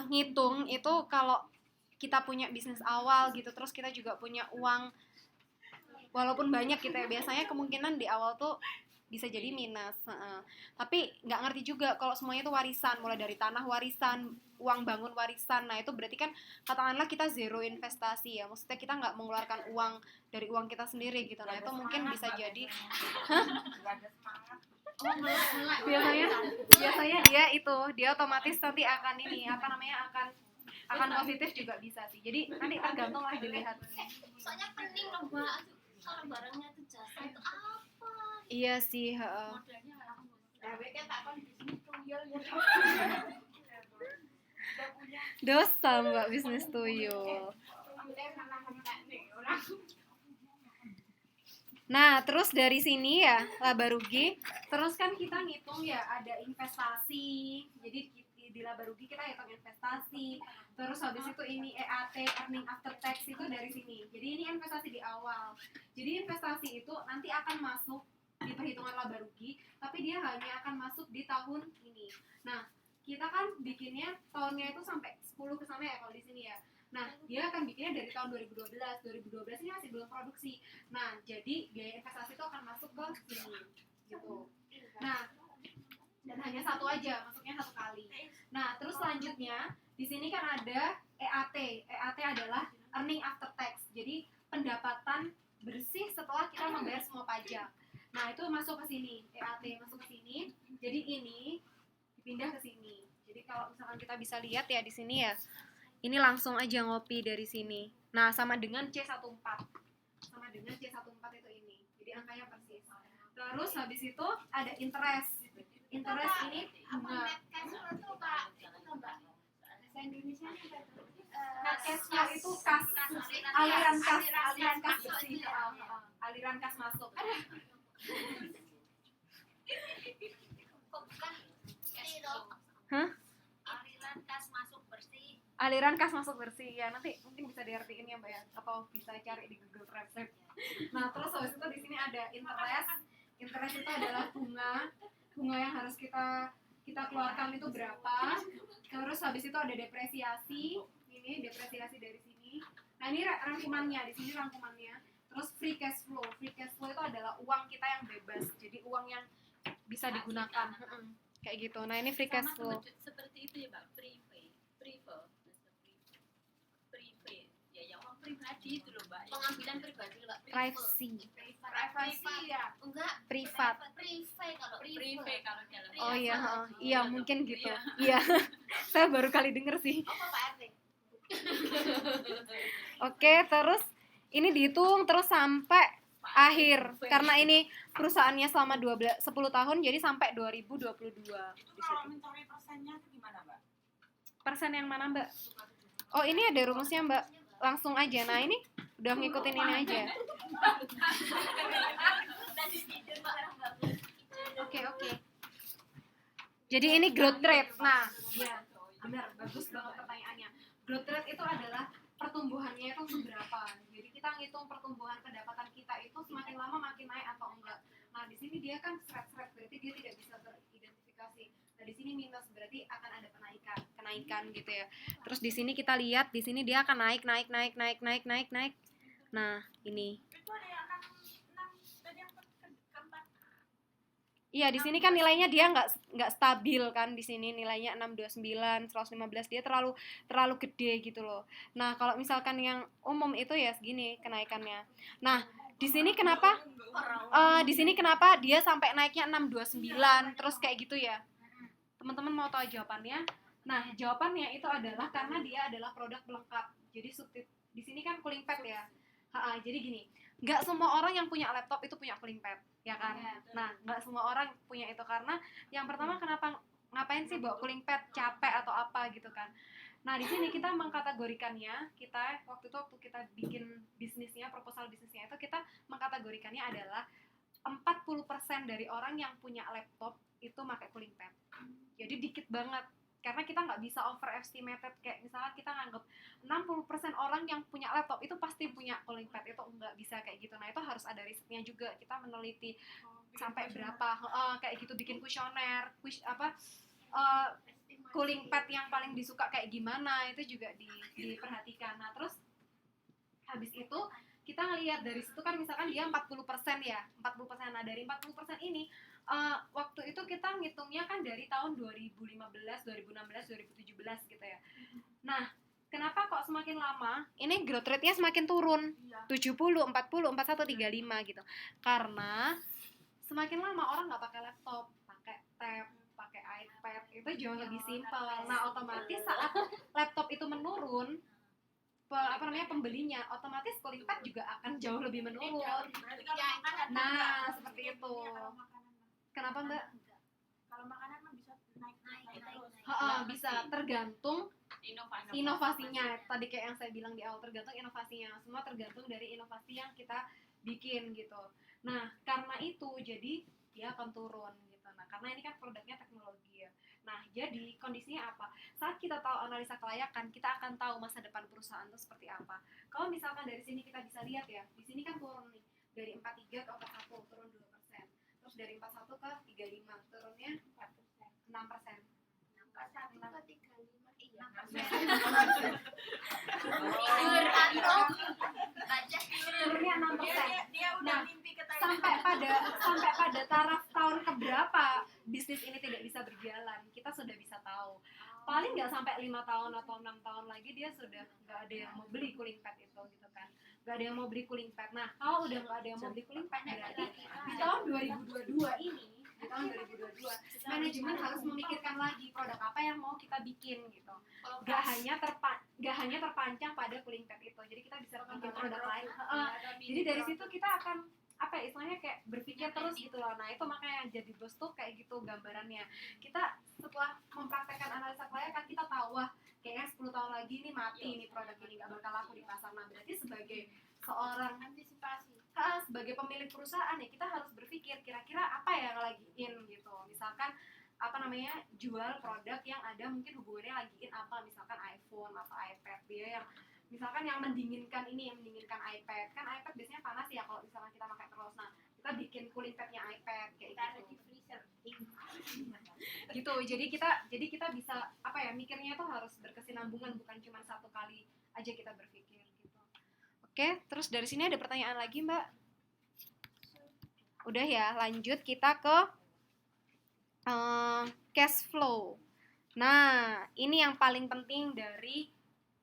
ngitung itu kalau kita punya bisnis awal gitu, terus kita juga punya uang walaupun banyak gitu ya, biasanya kemungkinan di awal tuh bisa jadi minus. Tapi nggak ngerti juga kalau semuanya itu warisan, mulai dari tanah warisan, uang bangun warisan. Nah itu berarti kan katakanlah kita zero investasi ya, maksudnya kita nggak mengeluarkan uang dari uang kita sendiri gitu. Nah itu mungkin bisa jadi biasanya dia otomatis nanti akan akan positif juga bisa sih. Jadi nanti tergantung lah dilihat. Soalnya penting loh Mbak, kalau barangnya itu jasa itu apa? Iya sih, Modalnya dosa Mbak bisnis tuyul. Nah, terus dari sini ya laba rugi. Terus kan kita ngitung ya ada investasi. Jadi di laba rugi kita hitung investasi. Terus habis itu ini EAT, earning after tax itu dari sini. Jadi ini investasi di awal. Jadi investasi itu nanti akan masuk di perhitungan laba rugi, tapi dia hanya akan masuk di tahun ini. Nah, kita kan bikinnya tahunnya itu sampai 10 ke sana ya kalau di sini ya. Nah, dia akan bikinnya dari tahun 2012. 2012 ini masih belum produksi. Nah, jadi biaya investasi itu akan masuk ke sini gitu. Nah, dan hanya satu aja, masuknya satu kali. Nah, terus selanjutnya di sini kan ada EAT. EAT adalah earning after tax. Jadi pendapatan bersih setelah kita membayar semua pajak. Nah, itu masuk ke sini. EAT masuk ke sini. Jadi ini dipindah ke sini. Jadi kalau misalkan kita bisa lihat ya di sini ya. Ini langsung aja ngopi dari sini. Nah, sama dengan C14. Sama dengan C14 itu ini. Jadi angkanya persis. Terus habis itu ada interest. Interest ini bunga. Net cash flow itu Pak, itu Mbak. Bahasa Indonesia Net cash flow itu kas. Aliran kas bersih. Aliran kas masuk. Hah? aliran kas masuk bersih. Aliran kas masuk bersih ya, nanti mungkin bisa diartiin ya Mbak ya, atau bisa cari di Google Translate. Nah terus habis itu di sini ada interest. Interest itu adalah bunga yang harus kita keluarkan itu berapa. Terus habis itu ada depresiasi, ini depresiasi dari sini. Nah ini rangkumannya, di sini rangkumannya. Terus free cash flow itu adalah uang kita yang bebas, jadi uang yang bisa digunakan. Kayak gitu. Nah ini free cash flow. Seperti itu ya Mbak, prepaid. Ya yang uang pribadi itu loh Mbak. Pengambilan pribadi loh Mbak. Privacy ya. Enggak. privat. Prepaid kalau dalam. Oh iya, iya mungkin gitu. Iya. Saya baru kali denger sih. apa Pak RT? Oke, terus ini dihitung terus sampai akhir karena ini perusahaannya selama 10 tahun jadi sampai 2022. Itu kalau mencari persennya itu gimana, Mbak? Persen yang mana, Mbak? Oh, ini ada rumusnya, Mbak. Langsung aja. Nah, ini udah ngikutin ini aja. Oke. Jadi ini growth rate. Nah, ya, benar, bagus banget pertanyaannya. Growth rate itu adalah pertumbuhannya itu seberapa. Jadi kita ngitung pertumbuhan pendapatan kita itu semakin lama makin naik atau enggak. Nah, di sini dia kan seret-seret, berarti dia tidak bisa teridentifikasi. Nah, di sini minus berarti akan ada kenaikan gitu ya. Terus di sini kita lihat di sini dia akan naik. Nah, ini. Itu ada yang akan 6 dan yang keempat. Iya, di sini kan nilainya dia nggak stabil kan, di sini nilainya 629, 115, dia terlalu gede gitu loh. Nah, kalau misalkan yang umum itu ya segini kenaikannya. Nah, di sini kenapa dia sampai naiknya 629 terus kayak gitu ya? Teman-teman mau tahu jawabannya? Nah, jawabannya itu adalah karena dia adalah produk pelengkap. Jadi di sini kan cooling pad ya. Jadi gini, nggak semua orang yang punya laptop itu punya cooling pad, ya kan? Nah, nggak semua orang punya itu karena yang pertama ngapain sih bawa cooling pad, capek atau apa gitu kan? Nah, di sini kita mengkategorikannya, waktu kita bikin bisnisnya, proposal bisnisnya itu kita mengkategorikannya adalah 40% dari orang yang punya laptop itu pakai cooling pad. Jadi dikit banget. Karena kita nggak bisa overestimated, kayak misalnya kita nganggap 60% orang yang punya laptop itu pasti punya cooling pad, itu nggak bisa kayak gitu. Nah, itu harus ada risetnya juga, kita meneliti sampai berapa kayak gitu, bikin kuesioner cooling pad yang paling disuka kayak gimana, itu juga diperhatikan. Nah, terus habis itu kita ngelihat dari situ kan misalkan dia 40% ya, 40%. Nah, dari 40% ini waktu itu kita ngitungnya kan dari tahun 2015, 2016, 2017 gitu ya. Nah, kenapa kok semakin lama ini growth rate-nya semakin turun? 70, 40, 41, 35 gitu. Karena semakin lama orang nggak pakai laptop, pakai tab, pakai iPad, itu jauh lebih simpel. Nah, otomatis saat laptop itu menurun, pembelinya, otomatis cooling pad juga akan jauh lebih menurun. Nah, seperti itu. Kenapa, Mbak? Kalau makanan mah bisa naik terus. Bisa, tergantung inovasinya. Tadi kayak yang saya bilang di awal, tergantung inovasinya. Semua tergantung dari inovasi yang kita bikin gitu. Nah, karena itu jadi dia akan turun gitu. Nah, karena ini kan produknya teknologi ya. Nah, jadi kondisinya apa? Saat kita tahu analisa kelayakan, kita akan tahu masa depan perusahaan itu seperti apa. Kalau misalkan dari sini kita bisa lihat ya, di sini kan turun nih, dari 43 ke 41 turun 2%. Terus dari 41 ke 35 turunnya 6%. 41 ke 35. Turunnya 6%. Dia udah mimpi ke sampai pada taraf tahun keberapa bisnis ini tidak bisa berjalan, kita sudah bisa tahu. Paling nggak sampai 5 tahun atau 6 tahun lagi dia sudah nggak ada yang mau beli cooling pad itu gitu kan, nggak ada yang mau beli cooling pad. Nah, kalau udah nggak ada yang mau beli cooling pad, berarti di tahun 2022 ini, manajemen harus memikirkan lagi produk apa yang mau kita bikin gitu. Nggak hanya terpancang pada cooling pad itu, jadi kita bisa bikin produk lain. Jadi dari situ kita akan istilahnya kayak berpikir terus gitu loh. Nah, itu makanya jadi bos tuh kayak gitu gambarannya. Kita setelah mempraktekkan analisa kelayakan, kita tahu wah kayaknya 10 tahun lagi ini mati ini produk ini, nggak bakal laku di pasar. Nah, berarti sebagai seorang antisipasi, sebagai pemilik perusahaan ya kita harus berpikir kira-kira apa yang lagi in gitu. Misalkan jual produk yang ada mungkin hubungannya lagi in apa, misalkan iPhone atau iPad, dia yang misalkan yang mendinginkan iPad. Kan iPad biasanya panas ya kalau misalkan kita pakai terus. Nah, kita bikin cooling padnya iPad kayak gitu. Di freezer. Gitu. Jadi kita bisa mikirnya tuh harus berkesinambungan, bukan cuma satu kali aja kita berpikir gitu. Oke, terus dari sini ada pertanyaan lagi, Mbak? Udah ya, lanjut kita ke cash flow. Nah, ini yang paling penting dari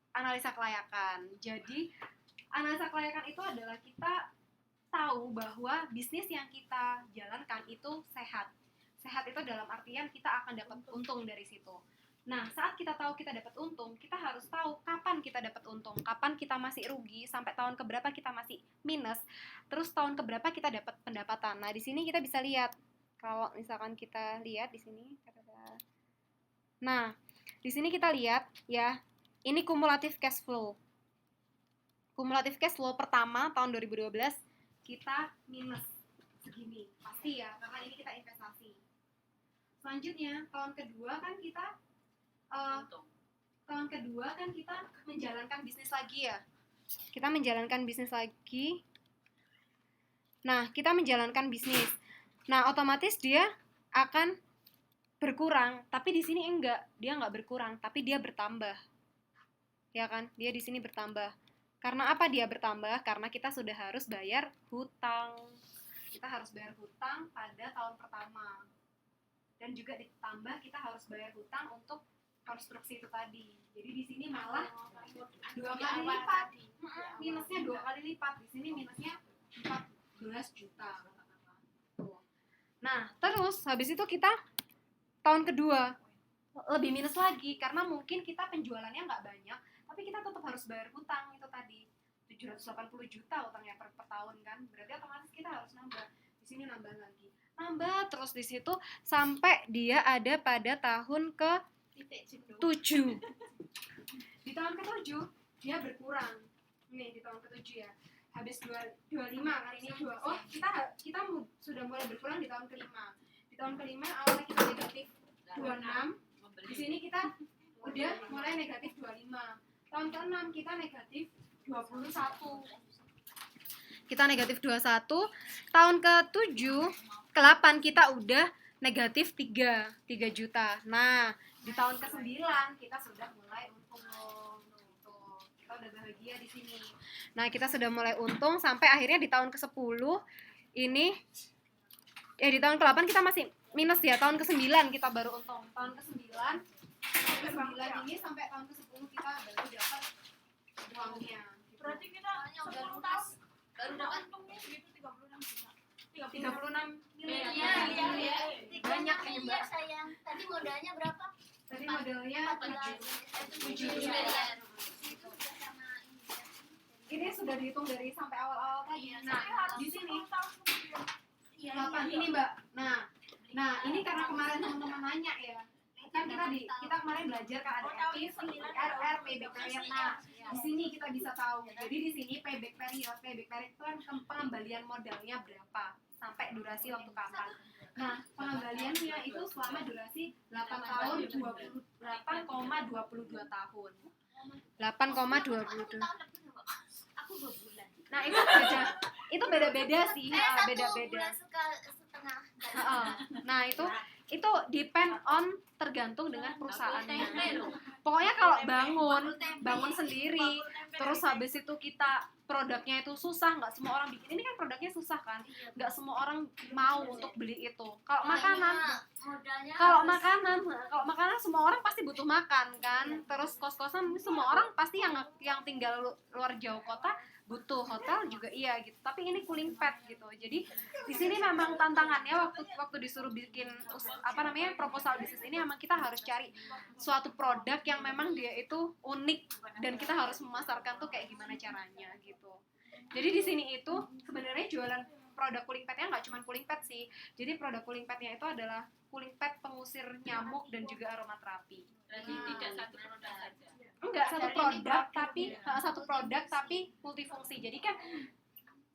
analisa kelayakan. Jadi, analisa kelayakan itu adalah kita tahu bahwa bisnis yang kita jalankan itu sehat. Sehat itu dalam artian kita akan dapat untung dari situ. Nah, saat kita tahu kita dapat untung, kita harus tahu kapan kita dapat untung, kapan kita masih rugi, sampai tahun keberapa kita masih minus, terus tahun keberapa kita dapat pendapatan. Nah, di sini kita bisa lihat, kalau misalkan kita lihat di sini, nah, di sini kita lihat ya, ini kumulatif cash flow. Kumulatif cash flow pertama tahun 2012 kita minus segini, pasti ya, karena ini kita investasi. Selanjutnya tahun kedua kan kita menjalankan bisnis lagi ya. Kita menjalankan bisnis lagi. Nah, kita menjalankan bisnis. Nah, otomatis dia akan berkurang, tapi di sini enggak. Dia enggak berkurang, tapi dia bertambah. Ya kan? Dia di sini bertambah. Karena apa dia bertambah? Karena kita sudah harus bayar hutang. Kita harus bayar hutang pada tahun pertama. Dan juga ditambah kita harus bayar hutang untuk konstruksi itu tadi. Jadi di sini malah 2 kali lipat. Minusnya 2 kali lipat. Di sini minusnya 14 juta. Nah, terus habis itu kita tahun kedua lebih minus lagi karena mungkin kita penjualannya nggak banyak, tapi kita tetap harus bayar hutang itu tadi 780 juta utangnya per tahun kan. Berarti otomatis kita harus nambah. Di sini nambah lagi. Nambah terus di situ sampai dia ada pada tahun ke-7. Di tahun ke-7 dia berkurang. Nih di tahun ke-7 ya. Habis 25 kali ini 2. Oh, kita sudah mulai berkurang di tahun ke-5. Di tahun ke-5 awalnya kita negatif 26. Di sini kita udah mulai negatif 25. Tahun ke-6 kita negatif 21. Kita negatif 21. Tahun ke-7, ke-8 kita udah negatif 3 juta. Nah, di tahun ke-9 kita sudah mulai untung. Tuh, kita udah bahagia di sini. Nah, kita sudah mulai untung sampai akhirnya di tahun ke-10 ini di tahun ke-8 kita masih minus ya. Tahun ke-9 kita baru untung. Tahun ke-9 ini sampai tahun ke-10 kita baru dapat uangnya. Berarti kita udah 10 lunas. tahun Baru dapat untungnya segitu 36 juta. 36 miliar. Iya. Banyak ya, Mbak. Sayang. Tadi modalnya berapa? Tadi modelnya 7 miliar. Ini sudah dihitung dari sampai awal-awal tadi. Nah, di sini 8 ini, Mbak. Nah, ini karena kemarin teman-teman nanya ya. Kan kita kemarin belajar kan ada FP, RR, payback period. Nah, di sini kita bisa tahu. Jadi di situ kan pengembalian modalnya berapa sampai durasi waktu kapan. Nah, pengembaliannya itu selama durasi 8 tahun 8,22 tahun. 8,22. Aku 2 bulan. Nah, itu beda-beda sih, beda-beda. Setengah. Nah, itu depend on tergantung dengan perusahaannya. Pokoknya kalau bangun sendiri, terus habis itu kita produknya itu susah, nggak semua orang bikin. Ini kan produknya susah kan, nggak semua orang mau untuk beli itu. Kalau makanan semua orang pasti butuh makan kan. Terus kos-kosan semua orang pasti yang tinggal luar jauh kota butuh, hotel juga iya gitu. Tapi ini cooling pad gitu. Jadi di sini memang tantangannya waktu disuruh bikin proposal bisnis ini memang kita harus cari suatu produk yang memang dia itu unik dan kita harus memasarkan tuh kayak gimana caranya gitu. Jadi di sini itu sebenarnya jualan produk cooling padnya nggak cuma cooling pad sih. Jadi produk cooling padnya itu adalah cooling pad pengusir nyamuk dan juga aromaterapi. Berarti tidak satu produk saja. Enggak, satu produk tapi multifungsi. Jadi kan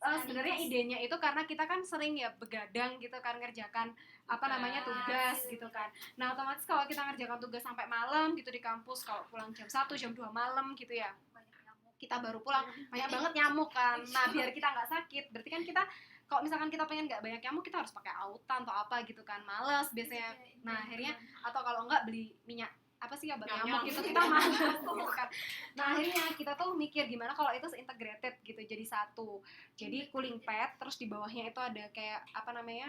sebenarnya idenya itu karena kita kan sering ya begadang gitu kan, ngerjakan tugas gitu kan. Nah, otomatis kalau kita ngerjakan tugas sampai malam gitu di kampus, kalau pulang jam 1, jam 2 malam gitu ya, kita baru pulang, banyak banget nyamuk kan. Nah, biar kita nggak sakit, berarti kan kita kalau misalkan kita pengen nggak banyak nyamuk, kita harus pakai autan atau apa gitu kan, males biasanya. Nah, akhirnya atau kalau nggak beli minyak obat nyamuk gitu, kita malas gitu kan. Nah, akhirnya kita tuh mikir gimana kalau itu integrated gitu, jadi satu. Jadi cooling pad, terus di bawahnya itu ada kayak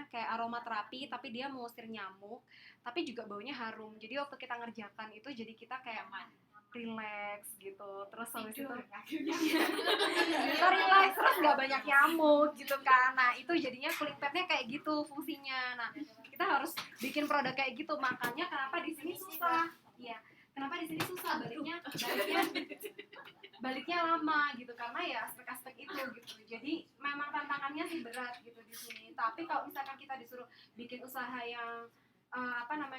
kayak aromaterapi, tapi dia mengusir nyamuk, tapi juga baunya harum. Jadi waktu kita ngerjakan itu jadi kita kayak relax gitu. Terus habis itu kita relax, terus nggak banyak nyamuk gitu kan. Nah, itu jadinya cooling padnya kayak gitu fungsinya. Nah, kita harus bikin produk kayak gitu, makanya kenapa di sini susah. Ya, kenapa di sini susah baliknya lama gitu, karena ya aspek-aspek itu gitu. Jadi memang tantangannya sih berat gitu di sini. Tapi kalau misalkan kita disuruh bikin usaha yang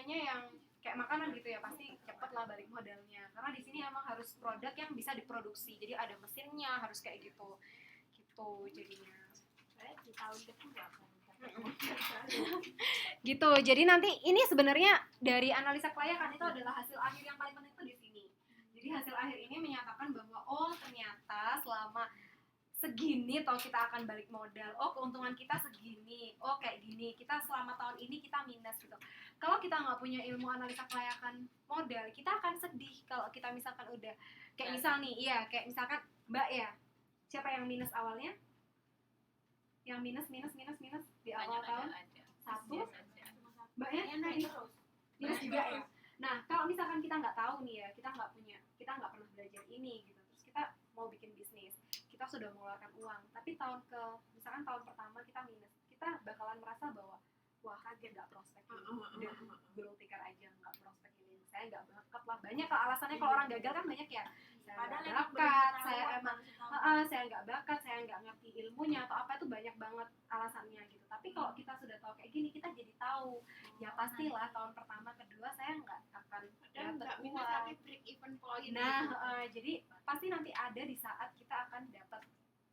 yang kayak makanan gitu ya, pasti cepet lah balik modalnya, karena di sini emang harus produk yang bisa diproduksi, jadi ada mesinnya, harus kayak gitu jadinya. Di tahun kedua Gitu. Jadi nanti ini sebenarnya dari analisa kelayakan itu adalah hasil akhir yang paling penting itu di sini. Jadi hasil akhir ini menyatakan bahwa oh ternyata selama segini toh kita akan balik modal, oh keuntungan kita segini, oh kayak gini, kita selama tahun ini kita minus gitu. Kalau kita nggak punya ilmu analisa kelayakan modal, kita akan sedih kalau kita misalkan udah kayak misal nih, iya kayak misalkan Mbak ya, siapa yang minus awalnya? Yang minus di awal tahun satu, Mbaknya minus juga ya. Nah kalau misalkan kita nggak tahu nih ya, kita nggak pernah belajar ini gitu, terus kita mau bikin bisnis, kita sudah mengeluarkan uang, tapi misalkan tahun pertama kita minus, kita bakalan merasa bahwa wah kaget, nggak prospek ini, udah gulung tikar aja, nggak prospek ini, saya nggak bakat lah, banyak lah alasannya. Kalau orang gagal kan banyak ya, saya nggak bakat, saya nggak bakat, saya nggak ngerti ilmunya atau apa, itu banyak banget alasannya gitu. Tapi kalau kita sudah tahu kayak gini, kita jadi tahu ya pastilah tahun pertama kedua saya nggak akan dapat uang. tapi break even point. Nah jadi pasti nanti ada di saat kita akan dapat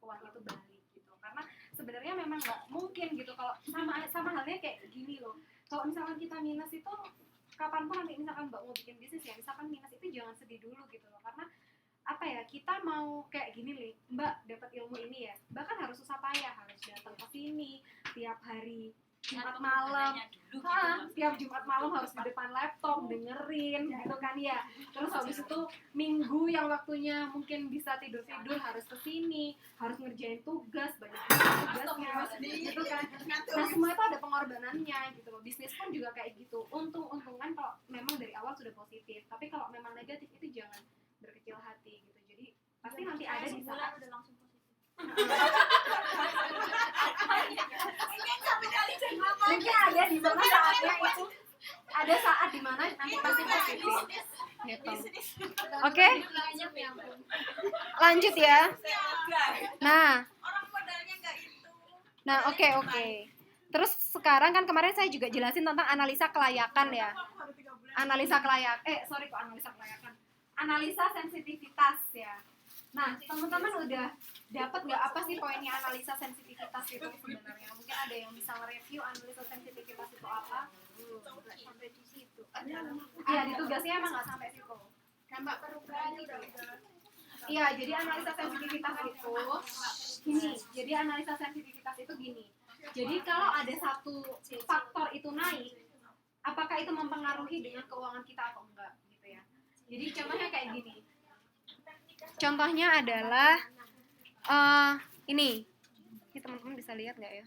uang itu balik gitu, karena sebenarnya memang nggak mungkin gitu. Kalau sama halnya kayak gini loh, kalau misalkan kita minus itu kapanpun nanti misalkan Mbak mau bikin bisnis ya, misalkan minus itu jangan sedih dulu gitu loh, karena apa ya, kita mau kayak gini nih Mbak, dapat ilmu ini ya, Mbak kan harus susah payah, harus datang ke sini tiap hari Jumat malam, tiap Jumat malam harus di depan laptop dengerin gitu kan ya. Terus habis itu Minggu yang waktunya mungkin bisa tidur harus kesini, harus ngerjain tugas, banyak tugasnya gitu kan. Nah semua itu ada pengorbanannya gitu loh. Bisnis pun juga kayak gitu. Untung-untungan kalau memang dari awal sudah positif. Tapi kalau memang negatif itu jangan berkecil hati gitu. Jadi pasti nanti ada di saat udah langsung positif. Mungkin ada di mana saatnya itu, ada saat di mana nanti pasti positif gitu. Oke, lanjut ya. Nah oke. Terus sekarang kan kemarin saya juga jelasin tentang analisa kelayakan ya. Analisa sensitivitas ya. Nah, teman-teman udah dapat nggak apa sih poinnya analisa sensitivitas itu sebenarnya? Mungkin ada yang bisa nge-review analisa sensitivitas itu apa? Sampai di situ. Iya, di tugasnya emang nggak sampai situ. Dampak perubahan itu. Iya, jadi analisa sensitivitas itu gini. Jadi analisa sensitivitas itu gini. Jadi kalau ada satu faktor itu naik, apakah itu mempengaruhi dengan keuangan kita atau enggak gitu ya? Jadi contohnya kayak gini. Contohnya adalah ini teman-teman bisa lihat nggak ya?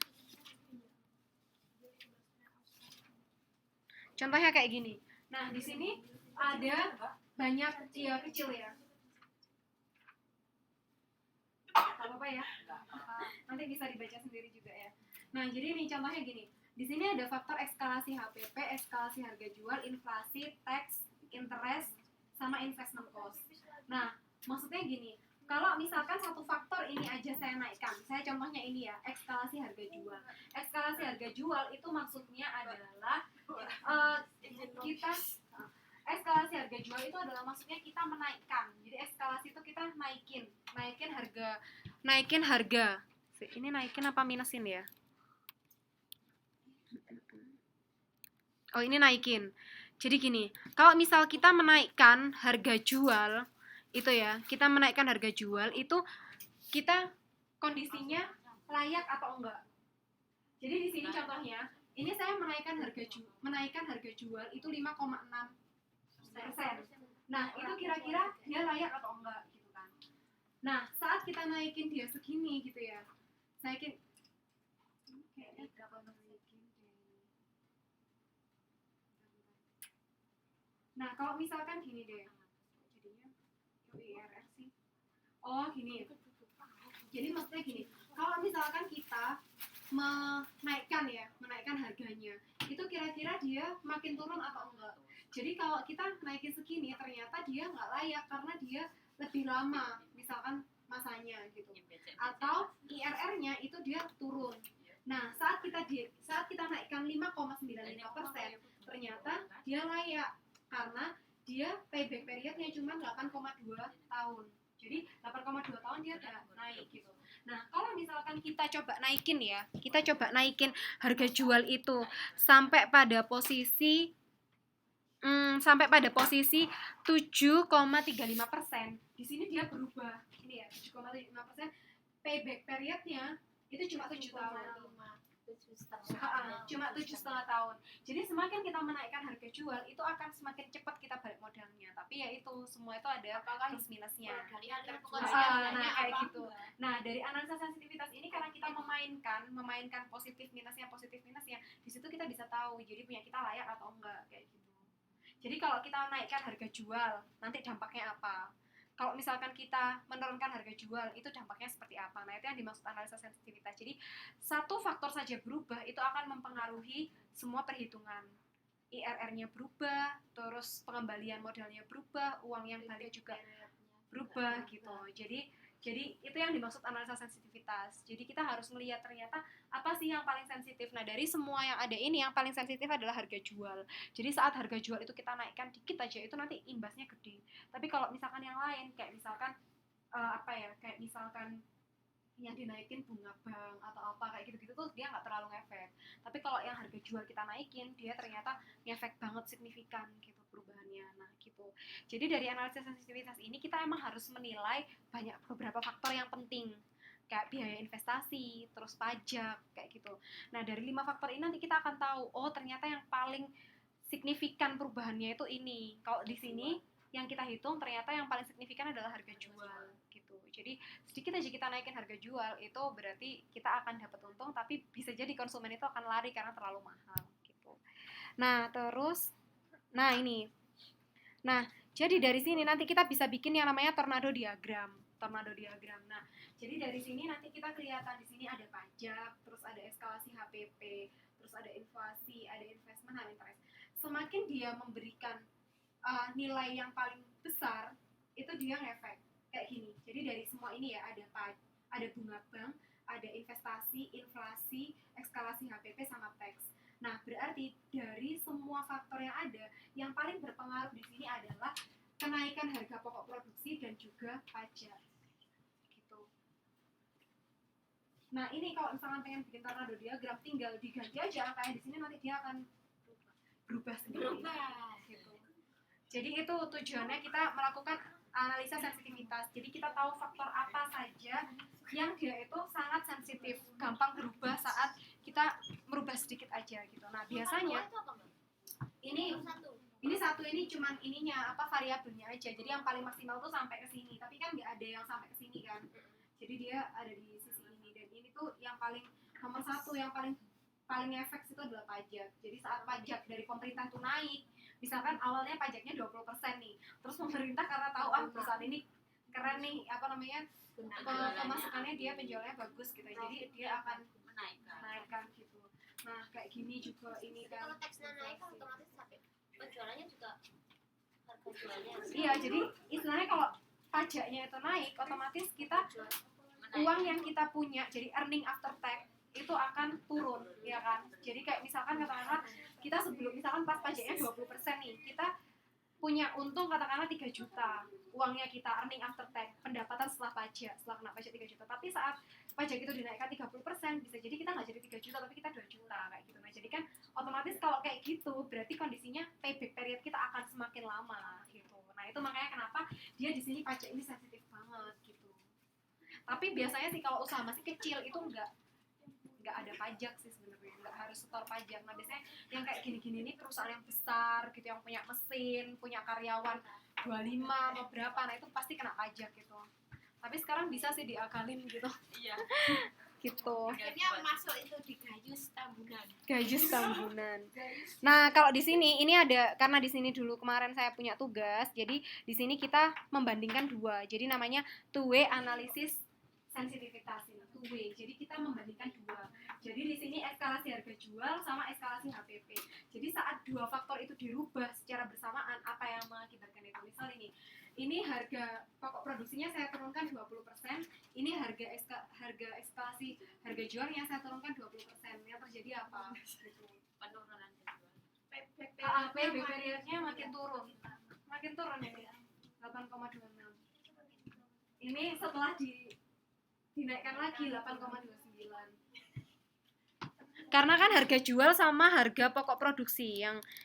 Contohnya kayak gini. Nah di sini ada banyak kecil ya. Gak apa-apa ya. Nanti bisa dibaca sendiri juga ya. Nah jadi ini contohnya gini. Di sini ada faktor eskalasi HPP, eskalasi harga jual, inflasi, tax, interest, sama investment cost. Nah maksudnya gini, kalau misalkan satu faktor ini aja saya naikkan, saya contohnya ini ya, eskalasi harga jual. Eskalasi harga jual itu maksudnya adalah eskalasi harga jual itu adalah maksudnya kita menaikkan. Jadi eskalasi itu kita naikin harga. Ini naikin apa minusin ya? Oh ini naikin. Jadi gini, kalau misal kita menaikkan harga jual itu ya, kita menaikkan harga jual itu kita kondisinya layak atau enggak. Jadi di sini contohnya, ini saya menaikkan harga jual itu 5,6%. Nah, itu kira-kira dia layak atau enggak gitu kan. Nah, saat kita naikin dia segini gitu ya. Naikin kayaknya berapa naikin. Nah, kalau misalkan gini deh. IRR sih. Oh gini. Jadi maksudnya gini, kalau misalkan kita menaikkan harganya, itu kira-kira dia makin turun atau enggak? Jadi kalau kita naikin segini ternyata dia nggak layak karena dia lebih lama misalkan masanya gitu, atau IRR-nya itu dia turun. Nah saat kita naikkan 5,95% ternyata dia layak karena dia payback periodnya cuma 8,2 tahun. Jadi 8,2 tahun dia udah naik gitu. Nah kalau misalkan kita coba naikin harga jual itu sampai pada posisi 7,35%. Di sini dia berubah. Ini ya, 7,35%. Payback periodnya itu cuma 7 tahun. Cuma 7,5 tahun. Jadi semakin kita menaikkan harga jual itu akan semakin cepat kita balik modalnya. Tapi ya itu semua itu ada plus minusnya. Nah kayak gitu. Nah dari analisa sensitivitas ini karena kita memainkan positif minusnya, di situ kita bisa tahu. Jadi punya kita layak atau enggak kayak gitu. Jadi kalau kita naikkan harga jual, nanti dampaknya apa? Kalau misalkan kita menurunkan harga jual, itu dampaknya seperti apa? Nah, itu yang dimaksud analisa sensitivitas. Jadi, satu faktor saja berubah, itu akan mempengaruhi semua perhitungan. IRR-nya berubah, terus pengembalian modalnya berubah, uang yang balik juga berubah gitu. Jadi itu yang dimaksud analisa sensitivitas. Jadi kita harus melihat ternyata apa sih yang paling sensitif. Nah dari semua yang ada ini yang paling sensitif adalah harga jual. Jadi saat harga jual itu kita naikkan dikit aja itu nanti imbasnya gede. Tapi kalau misalkan yang lain kayak misalkan kayak misalkan yang dinaikin bunga bank atau apa kayak gitu-gitu tuh dia nggak terlalu ngefek. Tapi kalau yang harga jual kita naikin dia ternyata ngefek banget, signifikan gitu perubahannya. Nah gitu. Jadi dari analisis sensitivitas ini kita emang harus menilai beberapa faktor yang penting kayak biaya investasi, terus pajak kayak gitu. Nah dari 5 faktor ini nanti kita akan tahu oh ternyata yang paling signifikan perubahannya itu ini. Kalau di sini yang kita hitung ternyata yang paling signifikan adalah harga jual gitu. Jadi sedikit aja kita naikin harga jual itu berarti kita akan dapat untung, tapi bisa jadi konsumen itu akan lari karena terlalu mahal gitu. Nah terus ini. Nah jadi dari sini nanti kita bisa bikin yang namanya tornado diagram. Nah jadi dari sini nanti kita kelihatan di sini ada pajak, terus ada eskalasi HPP, terus ada inflasi, ada investment, ada interest. Semakin dia memberikan nilai yang paling besar itu dia ngefek kayak gini. Jadi dari semua ini ya ada bunga bank, ada investasi, inflasi, eskalasi HPP sama tax. Nah berarti dari semua faktor yang ada yang paling berpengaruh di sini adalah kenaikan harga pokok produksi dan juga pajak gitu. Nah ini kalau misalkan pengen bikin tornado diagram tinggal diganti aja angkanya di sini nanti dia akan berubah sendiri gitu. Jadi itu tujuannya kita melakukan analisa sensitivitas. Jadi kita tahu faktor apa saja yang dia itu sangat sensitif, gampang berubah saat kita merubah sedikit aja gitu. Nah biasanya ini cuman ininya variabelnya aja. Jadi yang paling maksimal tuh sampai ke sini. Tapi kan nggak ada yang sampai ke sini kan. Jadi dia ada di sisi ini dan ini tuh yang paling nomor satu yang paling efek itu adalah pajak. Jadi saat pajak dari pemerintah itu naik, misalkan awalnya pajaknya 20% nih, terus pemerintah karena tahu perusahaan ini keren nih pemasukannya dia penjualannya bagus gitu, jadi dia akan menaikkan gitu. Nah kayak gini juga ini kan. Kalau teksnya naik kan otomatis penjualannya juga harga jualnya. Iya jadi istilahnya kalau pajaknya itu naik, otomatis kita uang yang kita punya jadi earning after tax itu akan turun, ya kan? Jadi kayak misalkan katakanlah kita sebelum misalkan pas pajaknya 20% nih, kita punya untung katakanlah 3 juta. Uangnya kita earning after tax, pendapatan setelah kena pajak 3 juta. Tapi saat pajak itu dinaikkan 30%, bisa jadi kita nggak jadi 3 juta tapi kita 2 juta kayak gitu. Nah, jadi kan otomatis kalau kayak gitu berarti kondisinya payback period kita akan semakin lama gitu. Nah, itu makanya kenapa dia di sini pajak ini sensitif banget gitu. Tapi biasanya sih kalau usaha masih kecil itu nggak ada pajak sih sebenarnya, nggak harus setor pajak. Nah biasanya yang kayak gini-gini ini perusahaan yang besar gitu, yang punya mesin, punya karyawan 25 atau berapa, nah itu pasti kena pajak gitu. Tapi sekarang bisa sih diakalin gitu. Iya. Gitu. Akhirnya masuk itu di gayus tambunan. Nah kalau di sini ini ada, karena di sini dulu kemarin saya punya tugas, jadi di sini kita membandingkan 2, jadi namanya two-way analisis sensitivitas ini, two-way. Jadi kita membandingkan 2. Jadi di sini eskalasi harga jual sama eskalasi HPP. Jadi saat dua faktor itu dirubah secara bersamaan, apa yang mengakibatkan itu? Misal ini harga pokok produksinya saya turunkan 20%, ini harga eskalasi harga jualnya saya turunkan 20%. Yang terjadi apa? Penurunan PB periodnya makin turun ini 8,26. Ini setelah dinaikkan lagi 8,29. Karena kan harga jual sama harga pokok produksi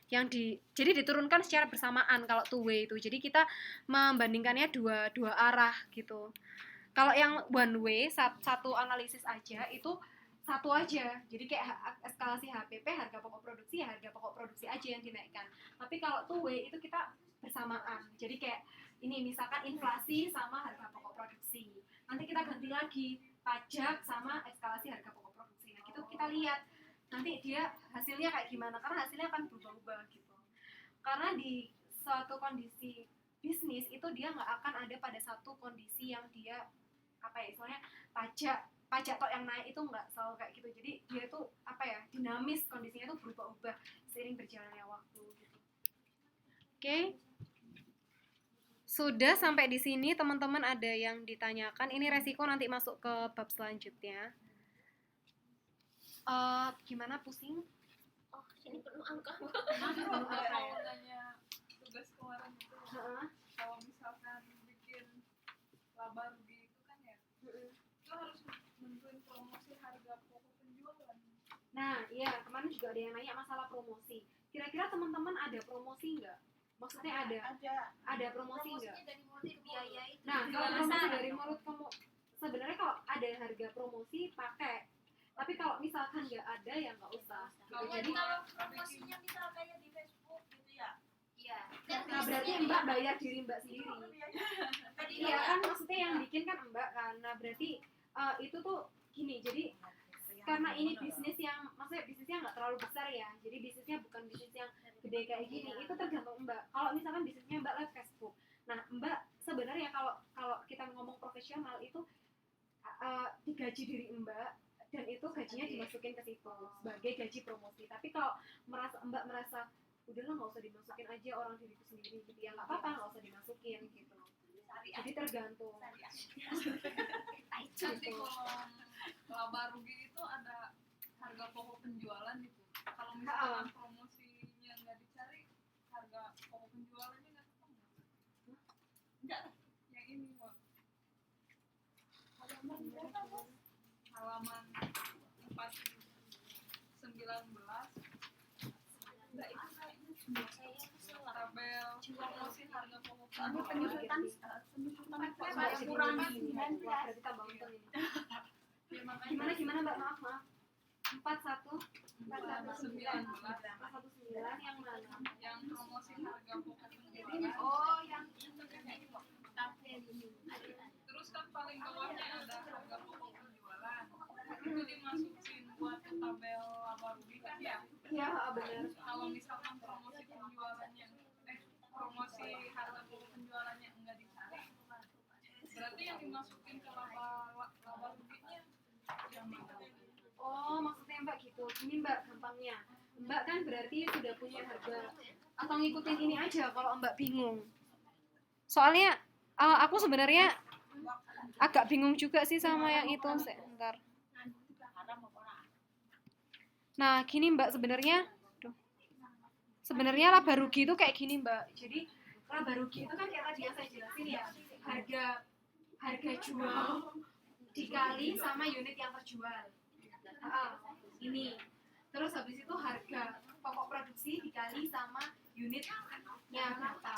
jadi diturunkan secara bersamaan kalau two way itu. Jadi kita membandingkannya dua arah gitu. Kalau yang one way satu analisis aja itu satu aja. Jadi kayak eskalasi HPP harga pokok produksi ya harga pokok produksi aja yang dinaikkan. Tapi kalau two way itu kita bersamaan. Jadi kayak ini misalkan inflasi sama harga pokok produksi. Nanti kita ganti lagi pajak sama eskalasi harga pokok produksi. Nah, gitu kita lihat nanti dia hasilnya kayak gimana karena hasilnya akan berubah-ubah gitu. Karena di suatu kondisi bisnis itu dia nggak akan ada pada satu kondisi yang dia istilahnya pajak tok yang naik itu nggak selalu kayak gitu. Jadi dia tuh dinamis, kondisinya tuh berubah-ubah seiring berjalannya waktu gitu. Oke. Sudah sampai di sini teman-teman ada yang ditanyakan. Ini resiko nanti masuk ke bab selanjutnya. Gimana pusing? Oh, ini penuh angka. Kalau nanya tugas kemarin itu, kalau misalkan bikin laba rugi itu kan ya, itu harus nentuin promosi harga pokok penjualan. Nah, iya kemarin juga ada yang nanya masalah promosi. Kira-kira teman-teman ada promosi nggak? Maksudnya ada promosi nggak? Dari mulai biaya itu. Nah, kalau promosi dari mulut kamu, sebenarnya kalau ada harga promosi pakai. Tapi kalau misalkan nggak ada ya nggak usah. Jadi kalau promosinya misal kayak di Facebook gitu ya. Iya. nah berarti Mbak bayar diri Mbak sendiri. Iya kan maksudnya yang bikin kan Mbak kan. Nah berarti itu tuh gini. Jadi karena ini bisnis yang maksudnya bisnisnya nggak terlalu besar ya. Jadi bisnisnya bukan bisnis yang gede kayak gini. Itu tergantung Mbak. Kalau misalkan bisnisnya Mbak live Facebook. Nah Mbak sebenarnya kalau kita ngomong profesional itu digaji diri Mbak. Dan itu gajinya dimasukin ke situ sebagai gaji promosi. Tapi kalau Mbak merasa udahlah nggak usah dimasukin aja orang diriku sendiri gitu ya nggak apa-apa nggak usah dimasukin gitu. Jadi tergantung. Nanti kalau laba rugi itu ada harga pokok penjualan gitu. Kalau misalkan promosinya nggak dicari, harga pokok penjualannya nggak ketemu. Enggak, yang ini Mbak. Halaman 419. Enggak, itu kayaknya tabel promosi harga pokok penjualan. Gimana Mbak maaf 41 yang mana? Yang promosi harga pokok penjualan. Oh, yang Terus kan paling bawahnya ada harga pokok penjualan. Itu dimasukin buat ke tabel laba rugi kan ya? Iya benar. Kalau misalkan promosi penjualannya promosi harga pokok penjualannya enggak dicari, berarti yang dimasukin ke laba ruginya yang mana? Oh maksudnya Mbak gitu. Ini Mbak gampangnya. Mbak kan berarti sudah punya harga atau ngikutin ini aja kalau Mbak bingung. Soalnya aku sebenarnya agak bingung juga sih sama yang itu. Sebentar. Nah gini Mbak sebenarnya laba rugi itu kayak gini Mbak. Jadi laba rugi itu kan kayak tadi yang saya jelasin ya, harga jual dikali sama unit yang terjual. Ini terus habis itu harga pokok produksi dikali sama unitnya berapa.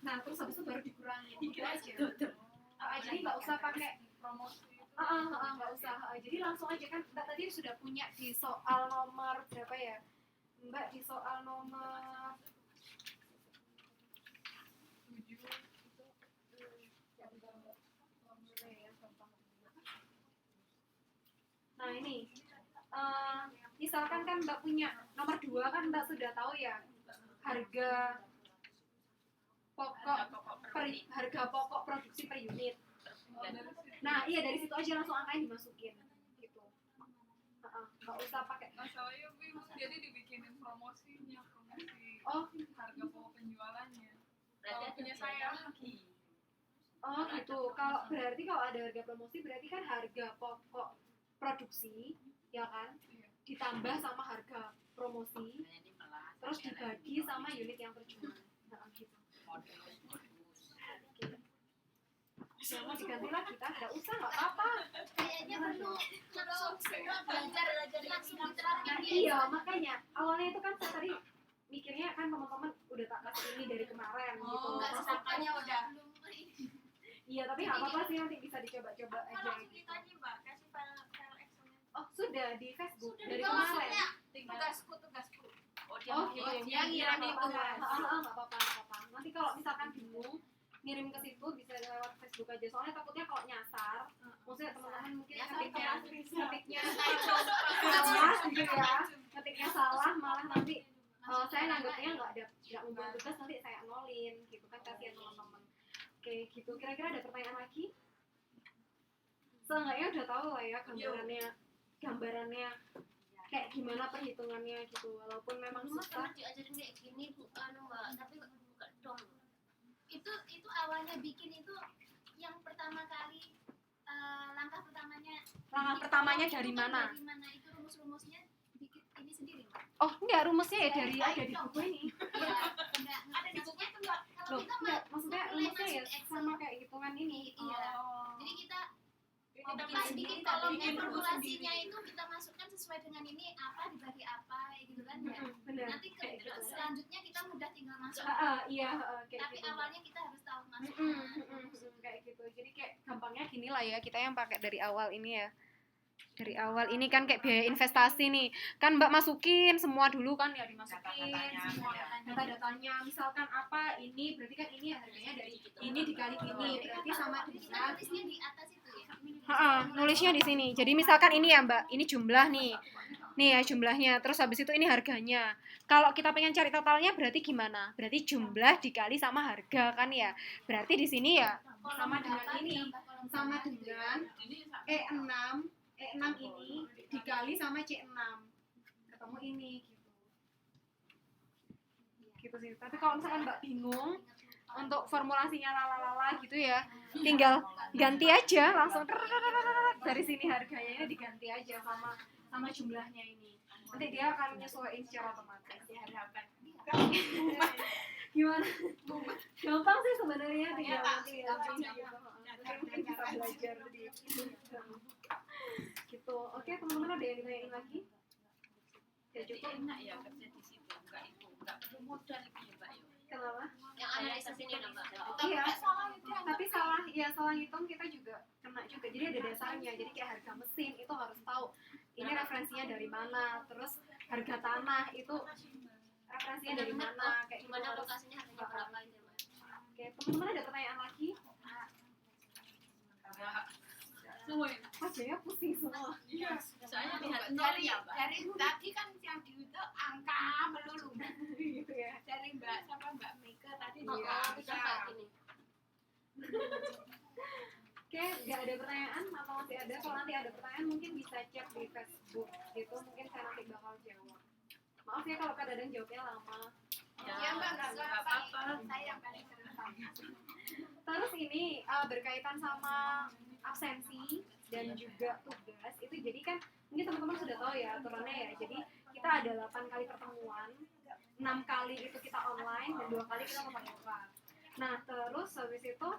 Nah terus habis itu baru dikurangi gitu aja. Jadi nggak usah pakai Promosi itu nggak usah. Jadi langsung aja kan Mbak tadi sudah punya di soal nomor berapa ya Mbak, di soal nomor 7 itu nah ini misalkan kan Mbak punya nomor 2 kan Mbak sudah tahu ya harga pokok produksi per unit. Nah iya dari situ aja langsung angka yang dimasukin gitu. nggak usah pakai. Nah, saya bingung, jadi dibikinin promosinya, promosi Oh harga pokok penjualannya. Berarti Kalau ada punya biaya saya oh gitu. Kalau berarti kalau ada harga promosi berarti kan harga pokok produksi ya kan ditambah sama harga promosi terus dibagi sama unit yang terjual. Nah, gitu. Yang mau diganti lagi kan nggak usah nggak apa-apa. kayaknya perlu langsung semua belajar langsung diterapin ya. Iya makanya awalnya itu kan saya tadi mikirnya kan teman-teman udah tak kasih ini dari kemarin gitu. Enggak Terus sisanya udah iya tapi nggak apa-apa sih nanti bisa dicoba-coba aja. Langsung Gitu. kita aja mbak, kasih file Excelnya. Oh sudah di Facebook Sudah dari di kemarin. Tugasku. Oh gitu. Dia ngirim itu. Nggak apa-apa. Nanti kalau misalkan bingung ngirim ke situ bisa lewat Facebook aja. Soalnya takutnya kalau nyasar, maksudnya teman-teman mungkin ngetiknya salah gitu ya. Ngetiknya salah malah nanti saya nanggapnya nggak ngumpulin tugas nanti saya nolin gitu kan kasihan teman-teman. Oke gitu. Kira-kira ada pertanyaan lagi? Seenggaknya udah tahu lah ya gambarannya kayak gimana perhitungannya gitu walaupun memang Cuma susah. pernah diajarin kayak gini bukan mbak, tapi bukan dong. Itu awalnya bikin itu yang pertama kali langkah pertamanya Dari mana? Dari mana itu rumus-rumusnya bikin ini sendiri mbak. Oh enggak rumusnya ya dari ada di buku ini. Iya, enggak Ada di buku itu mbak. kalau Loh kita enggak maksudnya mulai rumusnya ya masuk Excel. sama kayak hitungan ini. Iya. Jadi kita Kita pas bikin kolomnya bikin rumus formulasinya sendiri. itu kita masukkan sesuai dengan ini apa dibagi apa gitu kan ya. Benar. Nanti Kayak gitu. selanjutnya kita mudah tinggal masuk. Iya kayak Tapi gitu. awalnya kita harus tahu masuknya. Kayak gitu. Jadi kayak gampangnya gini lah ya kita yang pakai dari awal ini ya. Dari awal ini kan kayak biaya investasi nih kan Mbak masukin semua dulu kan ya dimasukin semua data-datanya misalkan apa ini berarti kan ini harganya dari ini dikali ini berarti sama dengan Nulisnya di atas itu ya. nulisnya di sini jadi misalkan ini ya Mbak ini jumlah nih ya jumlahnya terus habis itu ini harganya kalau kita pengen cari totalnya berarti gimana berarti jumlah dikali sama harga kan ya berarti di sini ya sama dengan ini sama dengan E6 ini dikali sama C6 ketemu ini gitu sih tapi kalau misalkan Mbak bingung untuk formulasinya lalala gitu ya tinggal ganti aja langsung dari sini harganya diganti aja sama jumlahnya ini nanti dia akan menyesuaikan secara otomatis gimana gampang sih sebenarnya tinggal nanti ya mungkin bisa belajar di gitu. Oke teman-teman ada yang ditanyain lagi? Ya cukup. Enak ya kerja di situ, enggak perlu modal itu ya mbak. Kenapa? Yang analisasinya udah mbak. Iya. Tapi salah hitung kita juga kena juga. Jadi ada dasarnya. Jadi kayak harga mesin itu harus tahu ini referensinya dari mana. Terus harga tanah itu referensinya dari mana. Kayak Gimana gitu harus. lokasinya harganya berapa itu mbak. Oke teman-teman ada pertanyaan lagi? Wajahnya pusing semua. Iya. Soalnya lihat Dari tadi kan yang diutuk angka melulu. Gitu ya. Dari Mbak Mega tadi Oh, juga bisa kayak gini. Oke, nggak ada pertanyaan atau masih ada? Kalau nanti ada pertanyaan mungkin bisa cek di Facebook gitu, mungkin saya nanti bakal jawab. Maaf ya kalau kadang jawabnya lama. Ya mbak nggak apa-apa. Saya yang paling senang. Terus ini berkaitan sama absensi dan juga tugas itu jadi kan mungkin teman-teman sudah tahu ya aturannya ya. Jadi kita ada 8 kali pertemuan, 6 kali itu kita online dan 2 kali kita tatap muka. Nah terus habis itu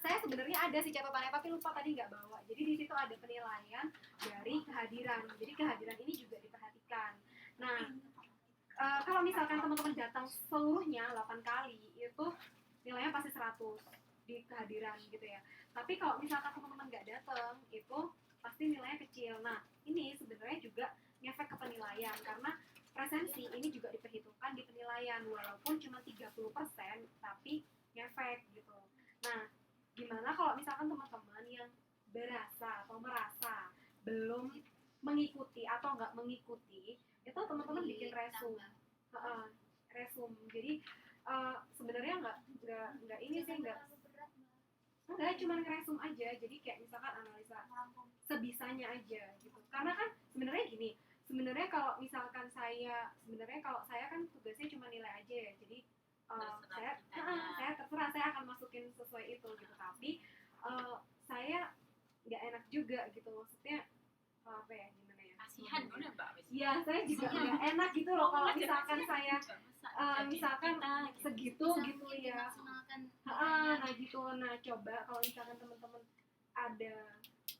saya sebenarnya ada sih catatannya tapi lupa tadi nggak bawa. Jadi di situ ada penilaian dari kehadiran. Jadi kehadiran ini juga diperhatikan. Nah kalau misalkan teman-teman datang seluruhnya 8 kali itu nilainya pasti 100 di kehadiran gitu ya. Tapi kalau misalkan teman-teman nggak datang itu pasti nilainya kecil. Nah ini sebenarnya juga ngefek ke penilaian karena presensi ini juga diperhitungkan di penilaian walaupun cuma 30% tapi ngefek gitu. Nah gimana kalau misalkan teman-teman yang berasa atau merasa belum mengikuti atau nggak mengikuti itu teman-teman bikin resume. Resume. Jadi sebenarnya nggak ini sih nggak enggak, cuma ngeresum aja, jadi kayak misalkan analisa sebisanya aja gitu. Karena kan sebenarnya gini, sebenarnya kalau saya kan tugasnya cuma nilai aja ya, jadi saya terserah, saya akan masukin sesuai itu gitu. Tapi saya nggak enak juga gitu, maksudnya apa ya, gimana ya, Kasihan udah Mbak. ya saya juga nggak enak gitu loh kalau misalkan saya misalkan segitu gitu ya. Nah gitu, nah coba kalau misalkan teman-teman ada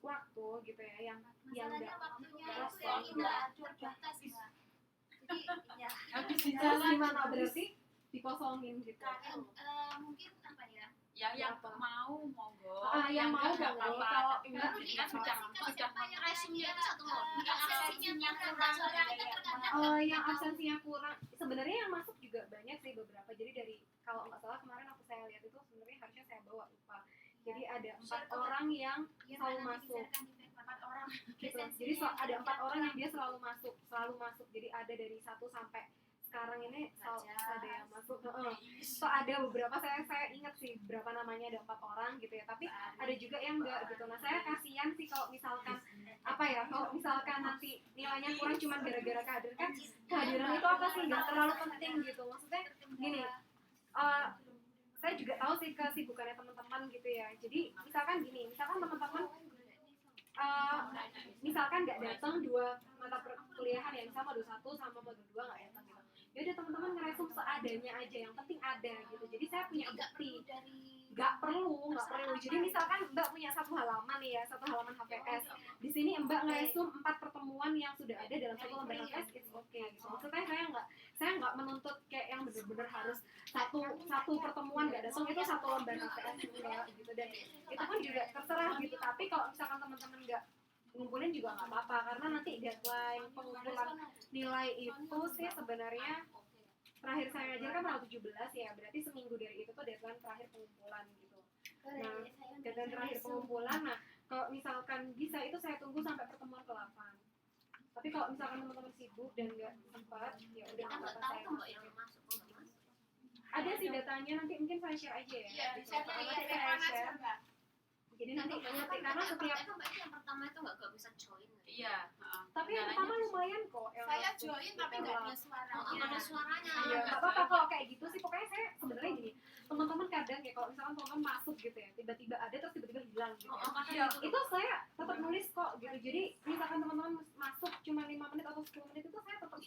waktu gitu ya yang Masalahnya nggak waktunya itu kosong, yang tidak terbatas, Mbak. Jadi ya Habis di terus jalan gimana, berarti dikosongin gitu. mungkin apa ya? yang Apa? mau monggo. Yang mau nggak monggo, apa-apa. kalau Tapi enggak, kan sudah Siapa yang resumnya itu satu loh. Yang Absensinya kurang. soalnya kita terkadang yang absensinya kurang, sebenarnya yang masuk juga banyak sih beberapa. Jadi dari, kalau nggak salah kemarin aku saya lihat itu sebenarnya harusnya saya bawa lupa. Jadi ada 4 orang yang selalu masuk. 4 orang. Gitu. Jadi ada 4 orang yang dia selalu masuk. Jadi ada dari 1 sampai sekarang ini ada yang masuk. So ada beberapa, saya ingat sih berapa namanya, ada 4 orang gitu ya. Tapi ada juga yang enggak gitu. Nah saya kasihan sih kalau misalkan apa ya, kalau misalkan nanti nilainya kurang cuma gara-gara kehadiran. Kan kehadiran itu apa sih, nggak terlalu penting gitu. Maksudnya gini, saya juga tahu sih kesibukannya teman-teman gitu ya. Jadi misalkan gini, misalkan teman-teman misalkan nggak datang 2 mata perkuliahan ya, misalnya modul 1 sama modul 2 nggak datang gitu. Ya udah teman-teman ngeresum seadanya aja, yang penting ada gitu. Jadi saya punya bukti. Nggak perlu. Jadi misalkan Mbak punya 1 halaman nih ya, 1 halaman HPS. Di sini Mbak ngeresum 4 pertemuan yang sudah ada dalam 1 lembar HPS, it's okay gitu. Maksudnya saya nggak menuntut kayak yang benar-benar harus satu pertemuan nggak datang itu 1 lembar HPS enggak gitu. Dan itu pun juga terserah gitu. Tapi kalau misalkan teman-teman nggak ngumpulin juga nggak apa-apa, karena nanti deadline pengumpulan nilai itu sih sebenarnya terakhir saya ngajar kan tanggal 17 ya, berarti seminggu dari itu tuh deadline terakhir pengumpulan gitu. Nah deadline terakhir pengumpulan, nah kalau misalkan bisa itu saya tunggu sampai pertemuan ke-8. Tapi kalau misalkan teman-teman sibuk dan nggak sempat, ya udah kita nggak nggak apa-apa, tahu saya tuh Mbak yang masuk atau nggak masuk. ada sih datanya, nanti mungkin saya share aja ya. Iya, bisa Nanti saya share. Jadi nanti karena setiap itu Mbak, itu yang pertama itu nggak bisa join. Iya, tapi yang pertama lumayan kok. Yang Saya waktu join tapi nggak ada suaranya. Nggak ada suaranya. Iya, nggak apa-apa kalau kayak gitu sih. Pokoknya saya sebenarnya gini, teman-teman kadang ya kalau misalkan teman-teman masuk gitu ya, tiba-tiba ada terus tiba-tiba hilang gitu. Iya. Itu saya tetap nulis kok gitu. Jadi misalkan teman-teman masuk cuma 5 menit atau 10 menit itu saya tetap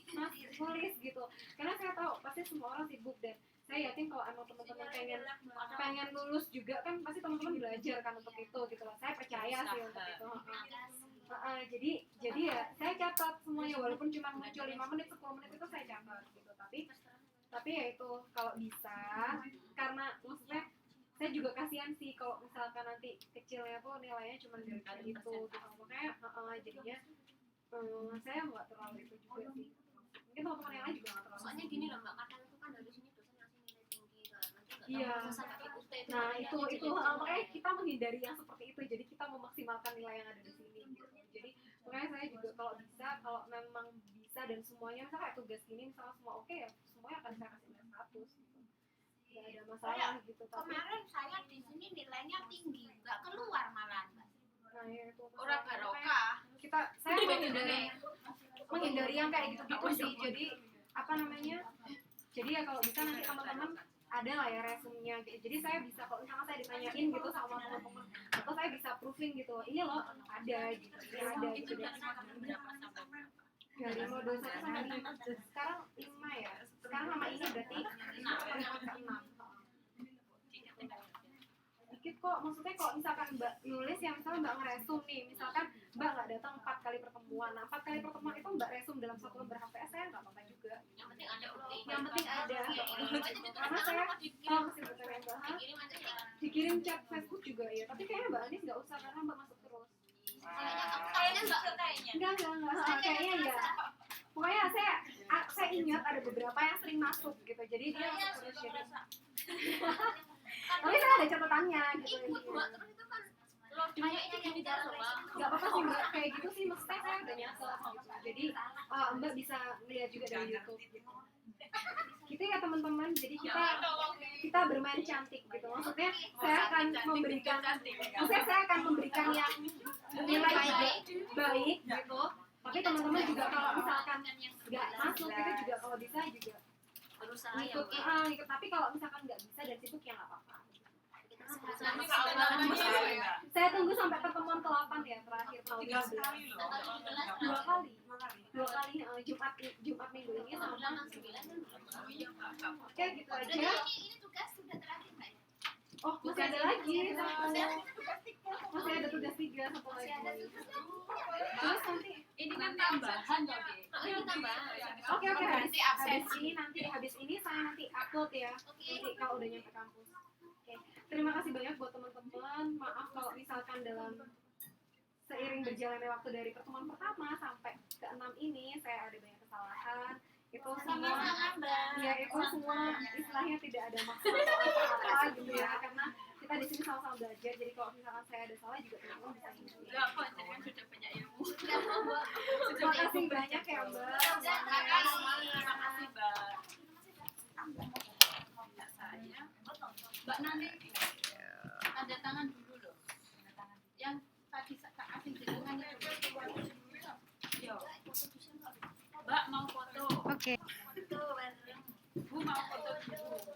nulis gitu. Karena saya tahu pasti semua orang sibuk, dan saya yakin kalau emang teman-teman pengen lulus juga kan pasti teman-teman belajar kan untuk itu gitu loh. Saya percaya sih untuk itu. Jadi ya saya catat semuanya, walaupun cuma muncul 5 menit 10 menit itu saya catat gitu. Tapi ya itu kalau bisa, karena maksudnya saya juga kasihan sih kalau misalkan nanti kecilnya tuh nilainya cuma gara-gara itu gitu. Makanya jadinya saya nggak terlalu itu juga sih. Mungkin teman-teman yang lain juga nggak terlalu. Soalnya gini loh Mbak, kadang itu kan dari sini dosen ngasih nilai tinggi kan, nanti nggak Iya. tahu sampai UT itu. Nah itu makanya kita menghindari yang seperti itu. Jadi kita memaksimalkan nilai yang ada di sini gitu. Jadi makanya saya juga kalau bisa, kalau memang bisa dan semuanya misalnya kayak tugas ini misalnya semua oke ya, semuanya akan saya kasih nilai 100 gitu. Nggak ada masalah gitu. Tapi Kemarin saya di sini nilainya tinggi, nggak keluar malah. nah ya itu orang barokah. saya menghindari yang kayak gitu sih. Jadi apa namanya, jadi ya kalau bisa nanti teman-teman ada lah ya resumnya gitu. Jadi saya bisa kalau misalnya saya ditanyain gitu sama teman-teman, atau saya bisa proving gitu, ini loh ada gitu, ini ada gitu. Dari modul 1 sampai 5, sekarang 5 ya, sekarang sama ini berarti 6. Dikit kok, maksudnya kalau misalkan Mbak nulis yang misalnya Mbak ngeresum nih, misalkan Mbak nggak datang 4 kali pertemuan, nah 4 kali pertemuan itu Mbak resum dalam 1 lembar HPS, saya nggak apa-apa juga. Yang penting ada UT. Yang penting ada, karena saya kesibukan yang Mbak Dikirim aja sih. dikirim chat Facebook juga ya, tapi kayaknya Mbak Anis nggak usah karena Mbak masuk terus. Kayaknya Mbak. Enggak, kayaknya ya. Pokoknya saya ingat ada beberapa yang sering masuk gitu, jadi dia masuk terus jadi. Tapi saya ada catatannya gitu. Ikut Mbak, terus itu kan kayaknya yang jarang Mbak. Gak apa-apa sih Mbak, kayak gitu sih maksudnya saya udah nyesel gitu. Jadi Mbak bisa lihat juga dari YouTube gitu. gitu ya teman-teman. Jadi kita bermain cantik gitu. Maksudnya saya akan memberikan yang nilai baik gitu. Tapi teman-teman juga kalau misalkan nggak masuk, kita juga kalau bisa juga berusaha yang ngikut. Tapi kalau misalkan nggak bisa dan sibuk ya nggak apa-apa. kita berusaha Nanti maksimal. Saya tunggu sampai pertemuan ke-8 ya terakhir tahun 3 2012. sekali loh. Dua kali Jumat minggu ini sama Bulan 9 kan. oke gitu Dan aja. ini tugas sudah terakhir Mbak ya? Oh masih ada lagi masih ada tugas 3 satu lagi. Masih ada tugas. Terus nanti Ini kan tambahan loh, Ge. Ini tambahan. oke Berarti absensi. habis ini saya nanti upload ya nanti kalau udah nyampe kampus. Oke terima kasih banyak buat teman-teman. Maaf kalau misalkan dalam seiring berjalannya waktu dari pertemuan pertama sampai ke-6 ini saya ada banyak kesalahan. Itu semua ya itu semua istilahnya tidak ada maksud atau apa-apa gitu ya, karena kita di sini sama-sama belajar. Jadi kalau misalkan saya ada salah juga teman-teman bisa ingat. Enggak kok, jadi kan sudah banyak ilmu. Terima kasih banyak ya Mbak. Terima kasih, Mbak. Mbak Nani, tanda tangan dulu loh. Yang tadi tak kasih jenengan itu. Yo. Mbak mau foto. Oke. Bu mau foto dulu.